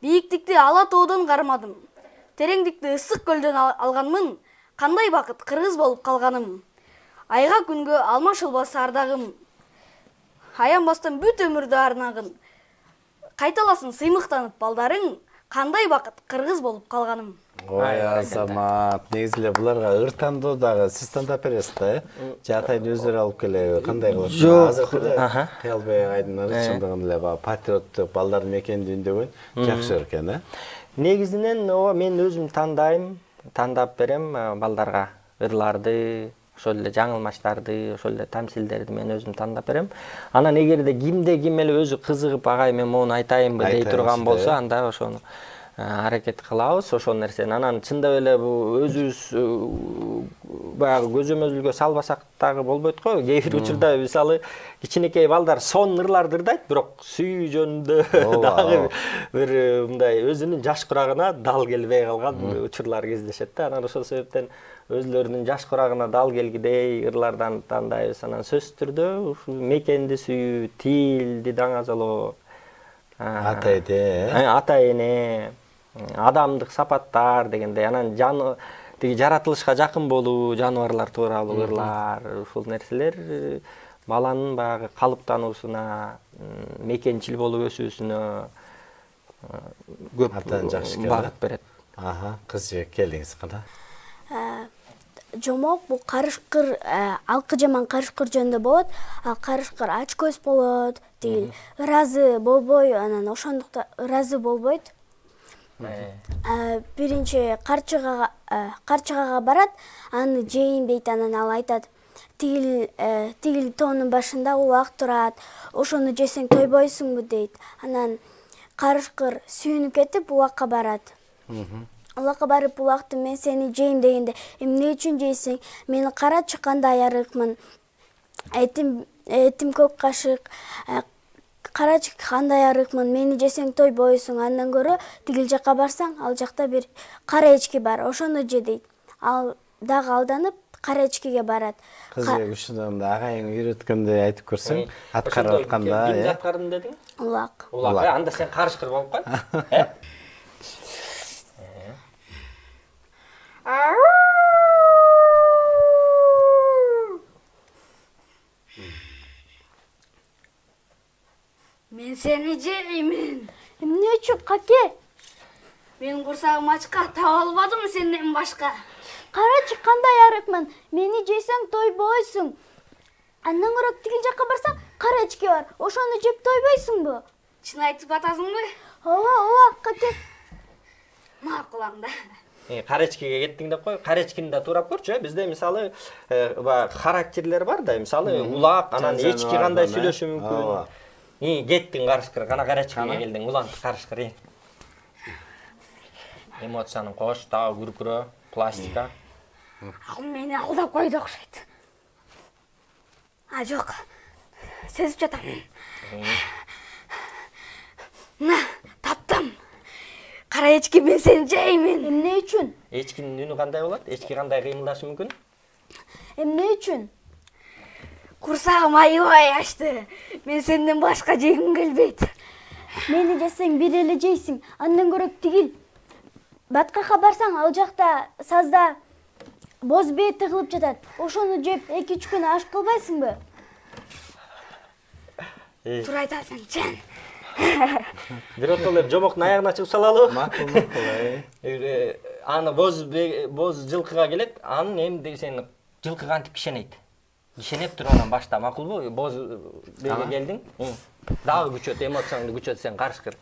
бийиктикти ала тоодон кармадым. Тереңдикти ысык көлдөн алганмын, кандай бакыт кыргыз болуп калганым. Айга күнгө алмашылбас ардагым, аянбастан бүт өмүрдү арнагын. Кайталасын сыймыктанып балдарың, кандай бакыт кыргыз болуп калганым. Ой, Азамат, негизи эле буларга ыр тандоо дагы сиз тандап бересиз да, же атайын өздөрү алып келеби? Кандай кылып? Азыр эле Кыялбек агайдын ыры чындыгын эле патриоттук балдардын мекенди үндөгөн жакшы экен, Негизинен мен өзүм тандап берем балдарга ырларды, ошол эле жаңылмаштарды, ошол эле тамсилдерди мен өзүм тандап берем. Анан эгерде кимде ким эле өзү кызыгып, агай мен муну айтайынбы дей турган болсо, анда ошону аракет кылабыз, ошол нерсени. Анан чындап эле бул өзүбүз баягы көзөмөлгө салбасак дагы болбойт го. Кээ бир учурда мисалы кичинекей балдар сонун ырларды ырдайт, бирок сүйүү жөнүндө дагы бир мындай өзүнүн жаш курагына дал келбей калган учурлар кездешет да. Анан ошол себептен өзлөрүнүн жаш курагына дал келгидей ырлардан тандайбыз. Анан сөзсүз түрдө мекенди сүйүү, тилди даңазалоо, ата эне, адамдык сапаттар дегендей, анан жаратылышка жакын болуу, жаныбарлар тууралуу ырлар, ушул нерселер баланын баягы калыптануусуна, мекенчил болуп өсүүсүнө көп багыт берет. Кыз жигит келиңиз кандай? Жомок бул карышкыр, алкы жаман карышкыр жөнүндө болот. Ал карышкыр ач көз болот, тигил ыразы болбой, анан ошондуктан ыразы болбойт. Биринчи карчыгага барат, аны жейинбейт, анан ал айтат, тигил тоонун башында улак турат, ошону жесең тойбойсуңбу дейт. Анан карышкыр сүйүнүп кетип улакка барат. Улакка барып улакты мен сени жейм дегенде, эмне үчүн жейсиң? Мени карачы кандай арыкмын. Этим көк кашык. Карачы кандай арыкмын. Мени жесең тойбойсуң. Андан көрө тигил жакка барсаң, ал жакта бир кара эчки бар. Ошону же дейт. Ал дагы алданып кара эчкиге барат. Кызы ушунда агайың үйрөткөндөй айтып көрсөң, аткарып атканда, Кимди аткардым дедиң? Улак. Улак. Анда сен карышкыр болуп кой. Мен сени жеймин. Эмне үчүн, каке? Мен курсагым ачка, таба албадым сенден башка. Карачы кандай арыкмын. Мени жесең тойбойсуң. Андан көрө тигил жакка барсаң, кара эчки бар. Ошону жеп тойбойсуңбу? Чын айтып атасыңбы? Ооба, каке. Макул анда. Карачкиге кеттиң деп кой. Карачкини да туурап көрчү. Бизде мисалы характерлер бар да. Мисалы улак, анан эчки кандай сүйлөшү мүмкүн. Кеттиң карышкыр, кана карачкиге келдиң, уланты карышкыр. Эмоциянын кош, дагы күркүрө, пластика. Ал мени алдап койду окшойт. Жок. Сезип жатам. На, таптым. Кара эчки мен сени жеймин. Эмне үчүн? Эчкинин үнү кандай болот? Эчки кандай кыймылдашы мүмкүн? Эмне үчүн? Курсагым аябай ачты. Мен сенден башка жегим келбейт. Мени жесең бир эле жейсиң. Андан көрө тигил баткакка барсаң, ал жакта сазда боз бээ тыгылып жатат. Ошону жеп 2-3 күн аш кылбайсыңбы? Туура айтасың, чен. Бир отол жомоктун аягына чыгып салалы. Макул. Аны боз жылкыга келет, анын эмди сен жылкы кантип кишенейт? Кишенеп туруп анан башта, макулбу? Боз беге келдиң. Дагы күчөт, эмоцияңды күчөт, сен карышкыр.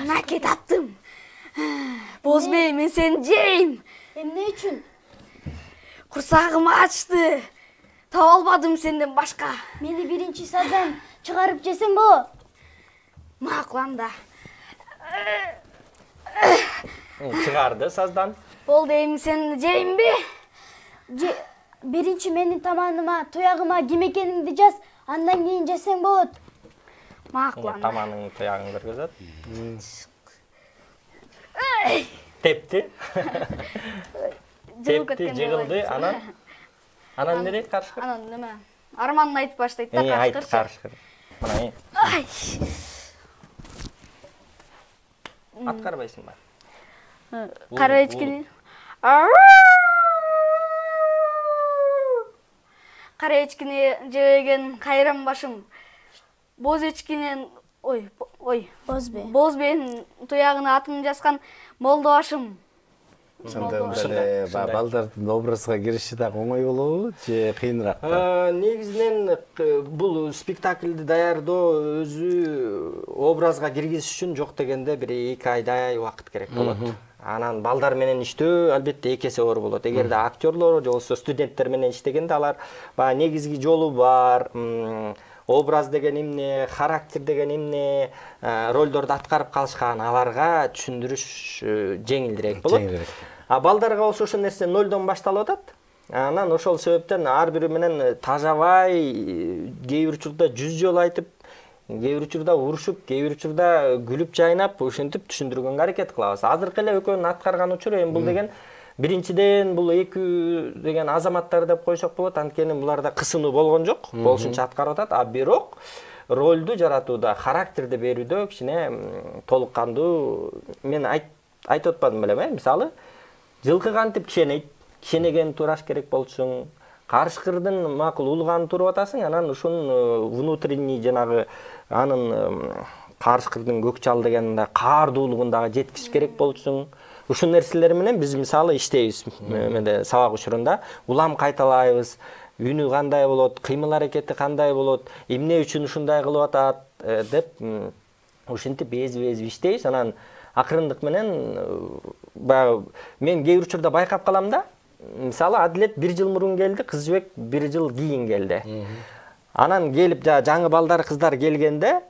Наке таптым. Боз бей, мен сени жейм. Эмне үчүн? Курсагым ачты. Таба албадым сенден башка. Мени биринчи саздан чыгарып жесең болот. Макул анда. Чыгарды саздан. Болду, эми сени жеймби? Биринчи менин таманыма, туягыма ким экениңди жаз, андан кийин жесең болот. Макул анда. Таманын туягын көргөзөт. Тепти. Тепти, жыгылды, анан эмне дейт карышкыр? Анан неме? Арманын айтып баштайт да карышкырчы. Карышкыр. Мына аткарбайсың ба? Кара эчкини. Кара эчкини жебеген кайран башым. Боз эчкинен Боз бээ. Боз бэйин туягына атын жазган молдо башым. Ошондо балдардын образга кириши да оңой болобу же кыйыныраак? Негизинен бул спектакльди даярдоо өзү образга киргизиш үчүн жок дегенде бир 2 айдай убакыт керек болот. Анан балдар менен иштөө албетте 2 эсе оор болот. Эгерде актерлор же болбосо студенттер менен иштегенде алар негизги жолу бар, образ деген эмне, характер деген эмне, ролдорду аткарып калышкан аларга түшүндүрүш жеңилдирээк болот. А балдарга болсо ошол нерсе нолдон башталып атат. Анан ошол себептен ар бири менен тажабай, кээ бир учурда 100 жолу айтып, кээ бир учурда урушуп, кээ бир учурда күлүп жайнап, ошентип түшүндүргөнгө аракет кылабыз. Азыркы эле экөөнүн аткарган учуру эми бул деген биринчиден бул 2 деген азаматтар деп койсок болот, анткени буларда кысынуу болгон жок, болушунча аткарып атат. А бирок ролду жаратууда, характерди берүүдө кичине толук кандуу мен айтып атпадым белем, мисалы жылкы кантип кишенейт, кишенеген тураш керек болчуң, карышкырдын макул улганын туруп атасың, анан ушунун внутренний жанагы анын карышкырдын көк чал деген каардуулугун дагы жеткизиш керек болчуң. Ушул нерселер менен биз мисалы иштейбиз. Менде сабак учурунда улам кайталайбыз. Үнү кандай болот, кыймыл аракети кандай болот, эмне үчүн ушундай кылып атат деп ушинтип безип иштейбиз. Анан акырындык менен баягы мен кээ бир учурда байкап калам да, мисалы Адилет 1 жыл мурун келди, Кыз жибек 1 жыл кийин келди. Анан келип жаңы балдар кыздар келгенде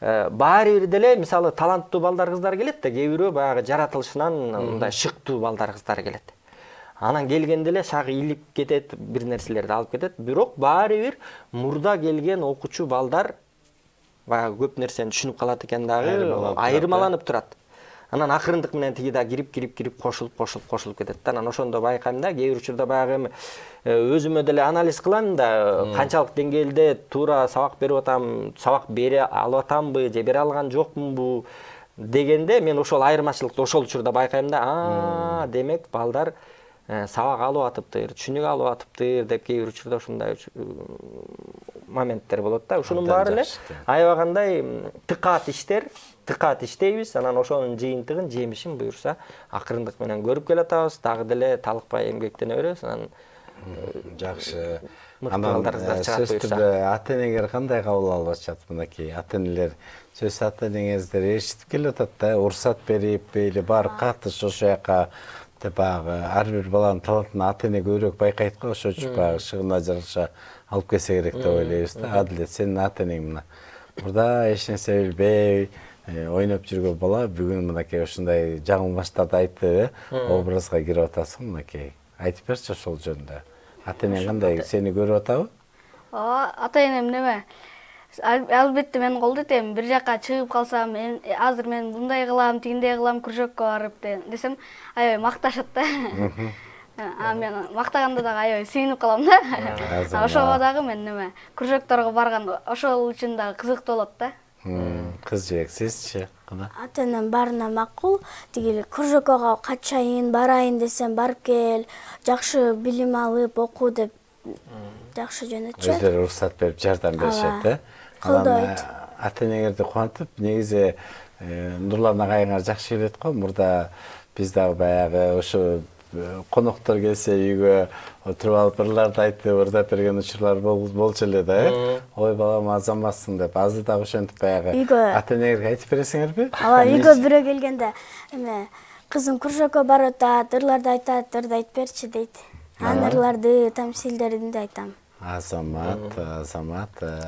баары бир деле мисалы таланттуу балдар кыздар келет да, кээ бирөө баягы жаратылышынан мындай шыктуу балдар кыздар келет. Анан келгенде эле шагы илип кетет, бир нерселерди алып кетет. Бирок баары бир мурда келген окуучу балдар баягы көп нерсени түшүнүп калат экен дагы, айырмаланып турат. Анан акырындык менен тиги да кирип кошулуп кетет да. Анан ошондо байкайм да, кээ бир учурда баягы өзүмө деле анализ кылам да, канчалык деңгээлде туура сабак берип атам, сабак бере алып атамбы же бере алган жокмунбу дегенде мен ошол айырмачылыкты ошол учурда байкайм да. Демек балдар сабак алып атыптыр, түшүнүк алып атыптыр деп кээ бир учурда ушундай моменттер болот да. Ушунун баары эле аябагандай тыкаат иштейбиз, анан ошонун жыйынтыгын, жемишин буюрса акырындык менен көрүп келатабыз, дагы деле талыкпай эмгектене беребиз. Анан жакшы. Анан сөз түрдө ата-энелер кандай кабыл алып атышат мынакей? Ата-энелер сөз ата-энеңиздер ээрчитип келип атат да, уруксат берип, эле бар катыш ошо жака деп баягы ар бир баланын талантын ата-эне көбүрөөк байкайт го, ошон үчүн баягы шыгына жараша алып келсе керек деп ойлойбуз да. Адилет, сенин ата-энең мына мурда эч нерсе билбей ойноп жүргөн бала бүгүн мынакей ушундай жаңылмаштарды айтып, образга кирип атасың мынакей. Айтып берчи ошол жөнүндө. Ата-энең кандай, сени көрүп атабы? Ата-энем неме? Албетте мен колдойт эми, бир жака чыгып калсам, азыр мен мындай кылам, тигиндей кылам, кружокко барып десем, аябай макташат да. Мен мактаганда дагы аябай сүйүнүп калам да. Ошого дагы мен неме, кружокторго барган ошол үчүн дагы кызыктуу болот да. Кыз жибек, сизчи? Ата-энем баарына макул, тиги кружокко качайын, барайын десем барып кел, жакшы билим алып, оку деп жакшы жөнөтүшөт. Өздөрү уруксат берип жардам беришет да. Колдойт. Ата-энеңерди кубантып, негизи Нурлан агайыңар жакшы билет го, мурда биз дагы баягы ошо коноктор келсе үйгө отуруп алып ырларды айтып, ырдап берген учурлар болчу эле да. Ой балам азаматсың деп, азыр дагы ошентип баягы ата-энеңерге айтып бересиңерби? Ооба, үйгө бирөө келгенде эме кызым кружокко барып атат, ырларды айтат, ырды айтып берчи дейт. Анын ырларды, тамсилдерин да айтам. Азамат.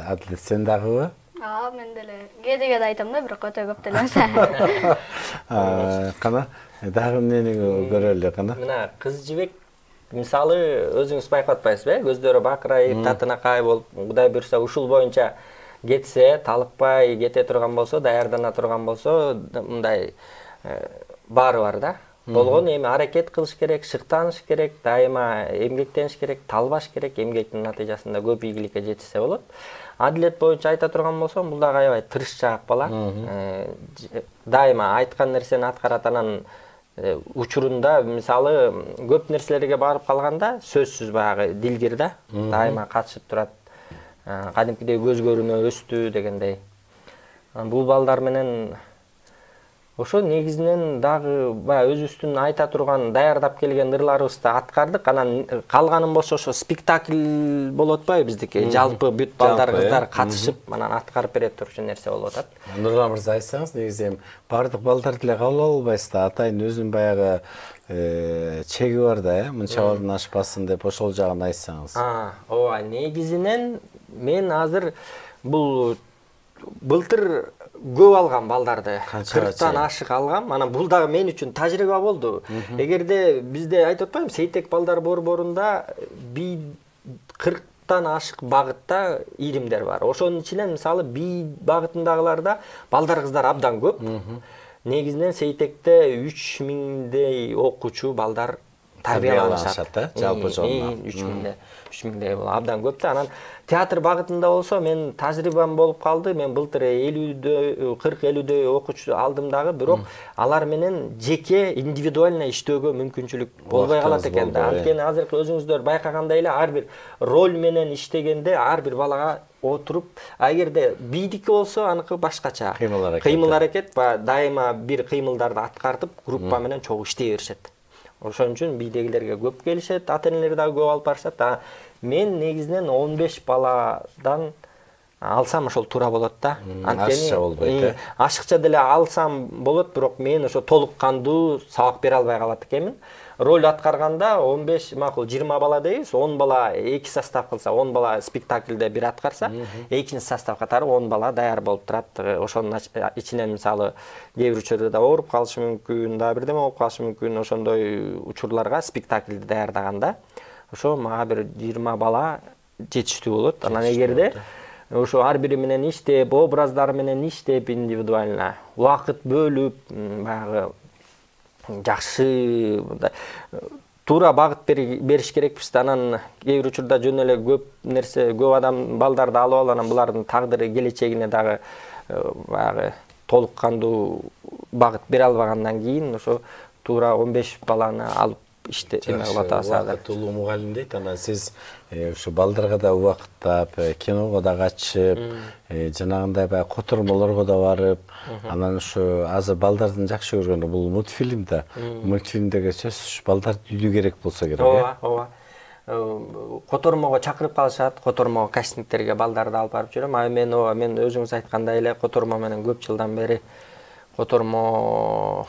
Адилет, сен дагыбы? Мен деле кээде айтам да, бирок өтө көп деле эмес. Кана, дагы эмнени көрөлү кана? Мына Кыз жибек мисалы өзүңүз байкап атпайсызбы? Көздөрү бакырайып, татынакай болуп, Кудай буйрса ушул боюнча кетсе, талыкпай кете турган болсо, даярдана турган болсо, мындай баары бар да. Болгон эми аракет кылыш керек, шыктаныш керек, дайыма эмгектениш керек, талбаш керек, эмгектин натыйжасында көп ийгиликке жетишсе болот. Адилет боюнча айта турган болсом, бул дагы аябай тырышчаак бала. Дайыма айткан нерсени аткарат, анан учурунда мисалы көп нерселерге барып калганда сөзсүз баягы дилгир да, дайыма катышып турат. Кадимкидей көз көрүнө өстү дегендей. Бул балдар менен ошо негизинен дагы баягы өзүбүздүн айта турган, даярдап келген ырларыбызды аткардык. Анан калганын болсо ошо спектакль болуп атпайбы биздики? Жалпы бүт балдар кыздар катышып, анан аткарып бере турчу нерсе болуп атат. Нурлан мырза, айтсаңыз, негизи эми бардык балдар деле кабыл ала албайсыз да. Атайын өзүнүн баягы чеги бар да, мынча балдан ашпасын деп ошол жагын айтсаңыз. Ооба, негизинен мен азыр бул былтыр көп алгам балдарды, 40тан ашык алгам. Анан бул дагы мен үчүн тажрыйба болду. Эгерде бизде айтып атпаймынбы, Сейтек балдар борборунда 40тан ашык багытта иримдер бар. Ошонун ичинен мисалы би багытындагыларда балдар кыздар абдан көп. Негизинен Сейтекте 3000дей окуучу балдар тарбияланышат да, жалпы жолуна. 3000дей абдан көп да. Анан театр багытында болсо мен тажрыйбам болуп калды. Мен былтыр 40-50дөй окуучу алдым дагы, бирок алар менен жеке индивидуально иштөөгө мүмкүнчүлүк болбой калат экен да. Анткени азыркы өзүңүздөр байкагандай эле ар бир роль менен иштегенде ар бир балага отуруп, эгерде бийдики болсо аныкы башкача. Кыймыл аракет дайыма бир кыймылдарды аткартып, группа менен чогуу иштей беришет. Ошон үчүн бийдегилерге көп келишет, ата-энелер дагы көп алып барышат. Мен негизинен 15 баладан алсам ошол туура болот да. Ашыкча болбойт, ашыкча деле алсам болот, бирок мен ошо толук кандуу сабак бере албай калат экенмин. Роль аткарганда 15 макул 20 бала дейбиз, 10 бала 2 состав кылса, 10 бала спектакльде бир аткарса, экинчи состав катары 10 бала даяр болуп турат. Ошонун ичинен мисалы кээ бир учурда да ооруп калышы мүмкүн, да бирдеме болуп калышы мүмкүн, ошондой учурларга спектакльди даярдаганда ошо мага бир 20 бала жетиштүү болот. Анан эгерде ошо ар бири менен иштеп, образдар менен иштеп, индивидуально убакыт бөлүп, баягы жакшы туура багыт бериш керекпиз да. Анан кээ бир учурда жөн эле көп нерсе, көп адам балдарды алып алып, анан булардын тагдыры, келечегине дагы баягы толук кандуу багыт бере албагандан кийин ошо туура 15 баланы алып иште эме кылып атабыз. Убакыт улуу мугалим дейт. Анан сиз ушу балдарга да убакыттап, киного да катышып, жанагындай баягы котормолорго да барып, анан ушу азыр балдардын жакшы көргөнү бул мультфильм да. Мультфильмдеги сөзсүз балдарды үйдүү керек болсо керек. Ооба. Котормого чакырып калышат, котормого кастингтерге балдарды алып барып жүрөм. Мен өзүңүз айткандай эле котормо менен көп жылдан бери котормо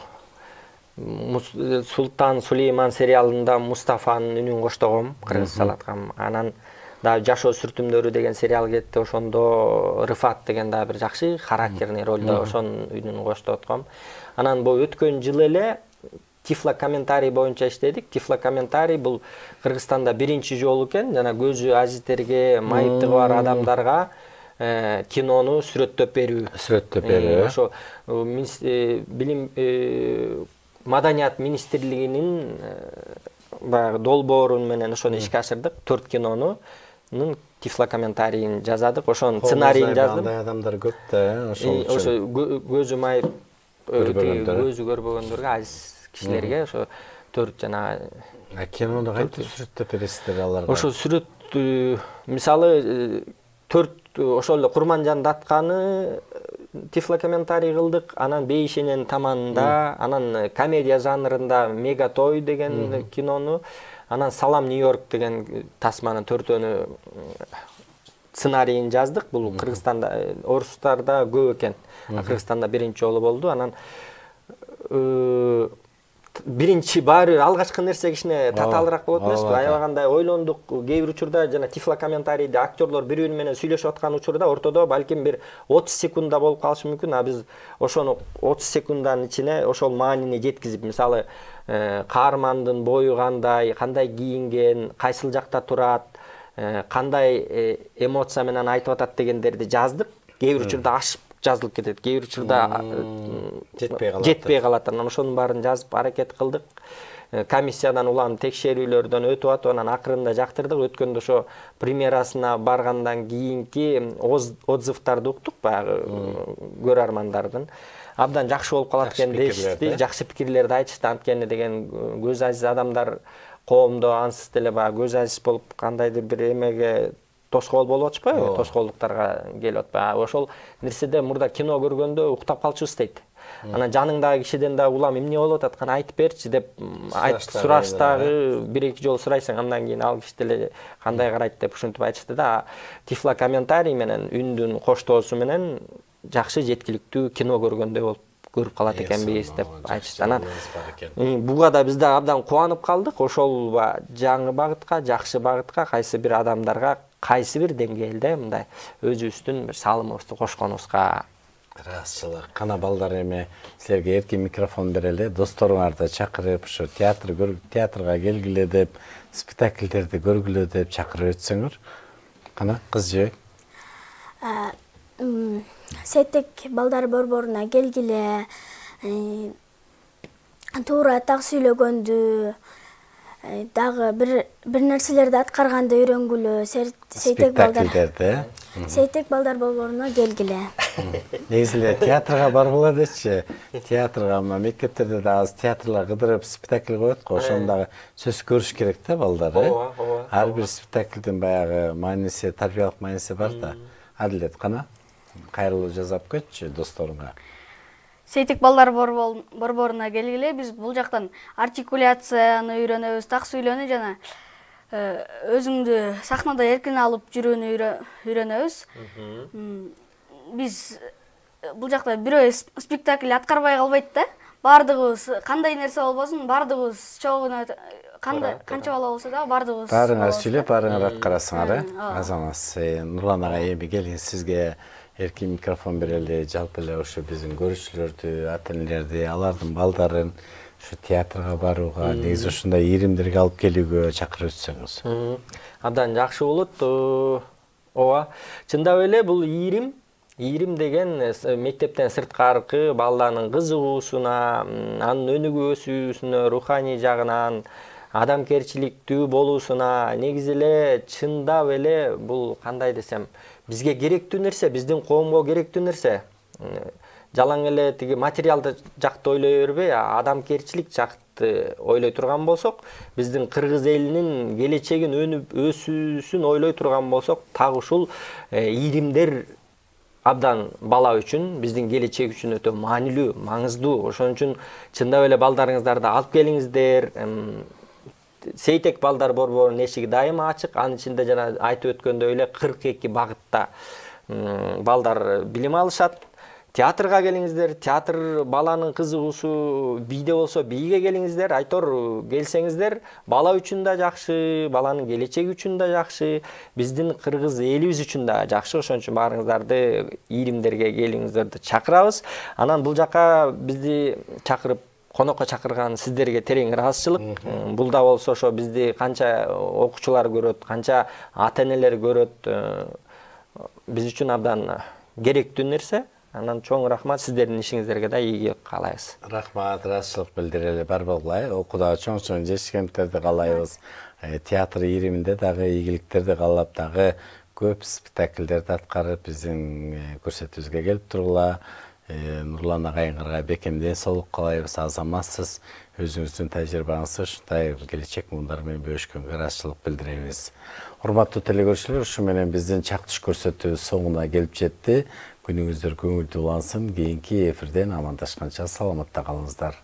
Султан Сулейман сериалында Мустафанын үнүн коштогом, кыргыз салаткам. Анан да Жашоо сүртүмдөрү деген сериал кетти, ошондо Рыфат деген да бир жакшы характерный ролдо ошонун үнүн коштотком. Анан бул өткөн жылы эле Тифло комментарий боюнча иштедик. Тифло комментарий бул Кыргызстанда биринчи жолу экен, жана көзү азиздерге, майыптыгы бар адамдарга кинону сүрөттөп берүү. Ошо билим Маданият министрлигинин баягы долбоорун менен ошону ишке ашырдык. 4 кинонун Тифло комментарийин жазадык. Ошонун сценарийин жаздым. Андай адамдар көп да, ошол үчүн. Ошо көзү майып, көзү көрбөгөндөргө, азиз кишилерге ошо 4 жана кинону кантип сүрөттөп бересиздер аларга? Ошо сүрөт мисалы 4 ошол эле Курманжан Датканы Тифло комментарий кылдык. Анан Бейшенен таманында, анан комедия жанрында Мегатой деген кинону, анан Салам Нью-Йорк деген тасманын 4-өнү сценарийин жаздык. Бул Кыргызстанда, орустарда көп экен. Кыргызстанда биринчи жолу болду. Анан биринчи баары алгачкы нерсе кичине татаалыраак болот эмеспи? Аябагандай ойлондук. Кээ бир учурда жана Тифло комментарийде актерлор бири-бири менен сүйлөшүп аткан учурда ортодо балким бир 30 секундда болуп калышы мүмкүн. А биз ошону 30 секунддун ичине ошол маанини жеткизип, мисалы каармандын бою кандай кийинген, кайсыл жакта турат, кандай эмоция менен айтып атат дегендерди жаздык. Кээ бир учурда ашып жазылып кетет, кээ бир учурда жетпей калат. Анан ошонун баарын жазып аракет кылдык. Комиссиядан улам текшерүүлөрдөн өтүп атып, анан акырында жактырдык. Өткөндө ошо премьерасына баргандан кийинки отзывдарды уктук, баягы көрөрмандардын. Абдан жакшы болуп калат экен дешти, жакшы пикирлерди айтышты. Анткени деген көз азиз адамдар коомдо ансыз деле баягы көз азиз болуп кандайдыр бир эмеге тоскоол болуп атышпайбы? Тоскоолдуктарга келип атпайбы? Ошол нерседе мурда кино көргөндө уктап калчубуз дейт. Анан жаныңдагы кишиден да улам эмне болуп аткан айтып берчи деп сурашдагы 1-2 жолу сурайсың, андан кийин ал киши деле кандай карайт деп ушинтип айтышты да. Тифло комментарий менен үндүн коштоосу менен жакшы жеткиликтүү кино көргөндөй болуп көрүп калат экенбиз деп айтышты. Анан буга да биз да абдан кубанып калдык. Ошол жаңы багытка, жакшы багытка кайсы бир адамдарга кайсы бир деңгээлде мындай өзүбүздүн бир салымыбызды кошконубузга ыраазычылык. Кана балдар, эми силерге эркин микрофон берели. Досторуңарды чакырып, ушу театрга келгиле деп, спектакльдерди көргүлө деп чакырып өтсөңөр. Кана кыз жибек. Сетек балдар борборуна келгиле, туура так сүйлөгөндү, дагы бир нерселерди аткарганды үйрөнгүлө, спектакльдерди. Сетек балдар борборуна келгиле. Негизи эле театрга баргыла дечи. Театрга мектептерде да азыр театрлар кыдырып спектакль коет го, ошону дагы сөз көрүш керек да балдар. Ар бир спектакльдин баягы мааниси, тарбиялык мааниси бар да. Адилет, кана кайрылуу жасап көтчү досторуңа. Сейтек балдар борборуна келгиле, биз бул жактан артикуляцияны үйрөнөбүз, так сүйлөөнү жана өзүңдү сахнада эркин алып жүрүүнү үйрөнөбүз. Биз бул жакта бирөө спектакль аткарбай калбайт да. Бардыгыбыз кандай нерсе болбосун, бардыгыбыз чогуу канча бала болсо да бардыгыбыз. Баарыңар сүйлөп, баарыңар аткарасыңар, Азамат. Нурлан агай, эми келиңиз, сизге эркин микрофон берели, жалпы эле ошо биздин көрүүчүлөрдү, ата-энелерди, алардын балдарын şu teatrga барууга, негизи ушундай ийримдерге алып келүүгө чакырып өтсөңүз. Абдан жакшы болот. Ооба, чындап эле бул ийрим деген мектептен сырткаркы балдардын кызыгуусуна, анын өнүгүү өсүүсүнө, руханий жагынан, адамгерчиликтүү болуусуна негизи эле чындап эле бул кандай десем, бизге керектүү нерсе, биздин коомго керектүү нерсе. Жалаң эле тиги материалды жакты ойлой бербей, адамгерчилик жакты ойлой турган болсок, биздин кыргыз элинин келечегин өнүп өсүүсүн ойлой турган болсок, так ушул ийримдер абдан бала үчүн, биздин келечек үчүн өтө маанилүү, маңыздуу. Ошон үчүн чындап эле балдарыңыздарды алып келиңиздер. Сейтек балдар борборунун эшиги дайыма ачык. Анын ичинде жана айтып өткөндөй эле 42 багытта балдар билим алышат. Театрга келиңиздер, театр баланын кызыгуусу бийде болсо бийге келиңиздер, айтор келсеңиздер, бала үчүн да жакшы, баланын келечеги үчүн да жакшы, биздин кыргыз элибиз үчүн да жакшы. Ошон үчүн баарыңыздарды ийримдерге келиңиздерди чакырабыз. Анан бул жака бизди чакырып конокко чакырган сиздерге терең ыраазычылык. Бул да болсо ошо бизди канча окуучулар көрөт, канча ата-энелер көрөт. Биз үчүн абдан керектүү нерсе. Анан чоң рахмат, сиздердин ишиңиздерге да ийгилик каалайбыз. Рахмат, ыраазычылык билдирели, бар болгулай. Окууда чоң жешкемтерди каалайбыз. Театр ийриминде дагы ийгиликтерди каалап, дагы көп спектакльдерди аткарып, биздин көрсөтүүбүзгө келип тургула. Нурлан агайыңарга бекемден соолук каалайбыз. Азаматсыз өзүңүздүн тажрыйбаңызды ушундай келечек муундар менен бөлүшкөнгө ыраазычылык билдиребиз. Урматтуу телекөрүүчүлөр, ушу менен биздин чактыш көрсөтүүбүз соңуна келип жетти. Күнүңүздөр көңүлдүү улансын. Кийинки эфирден амандашканча саламатта калыңыздар.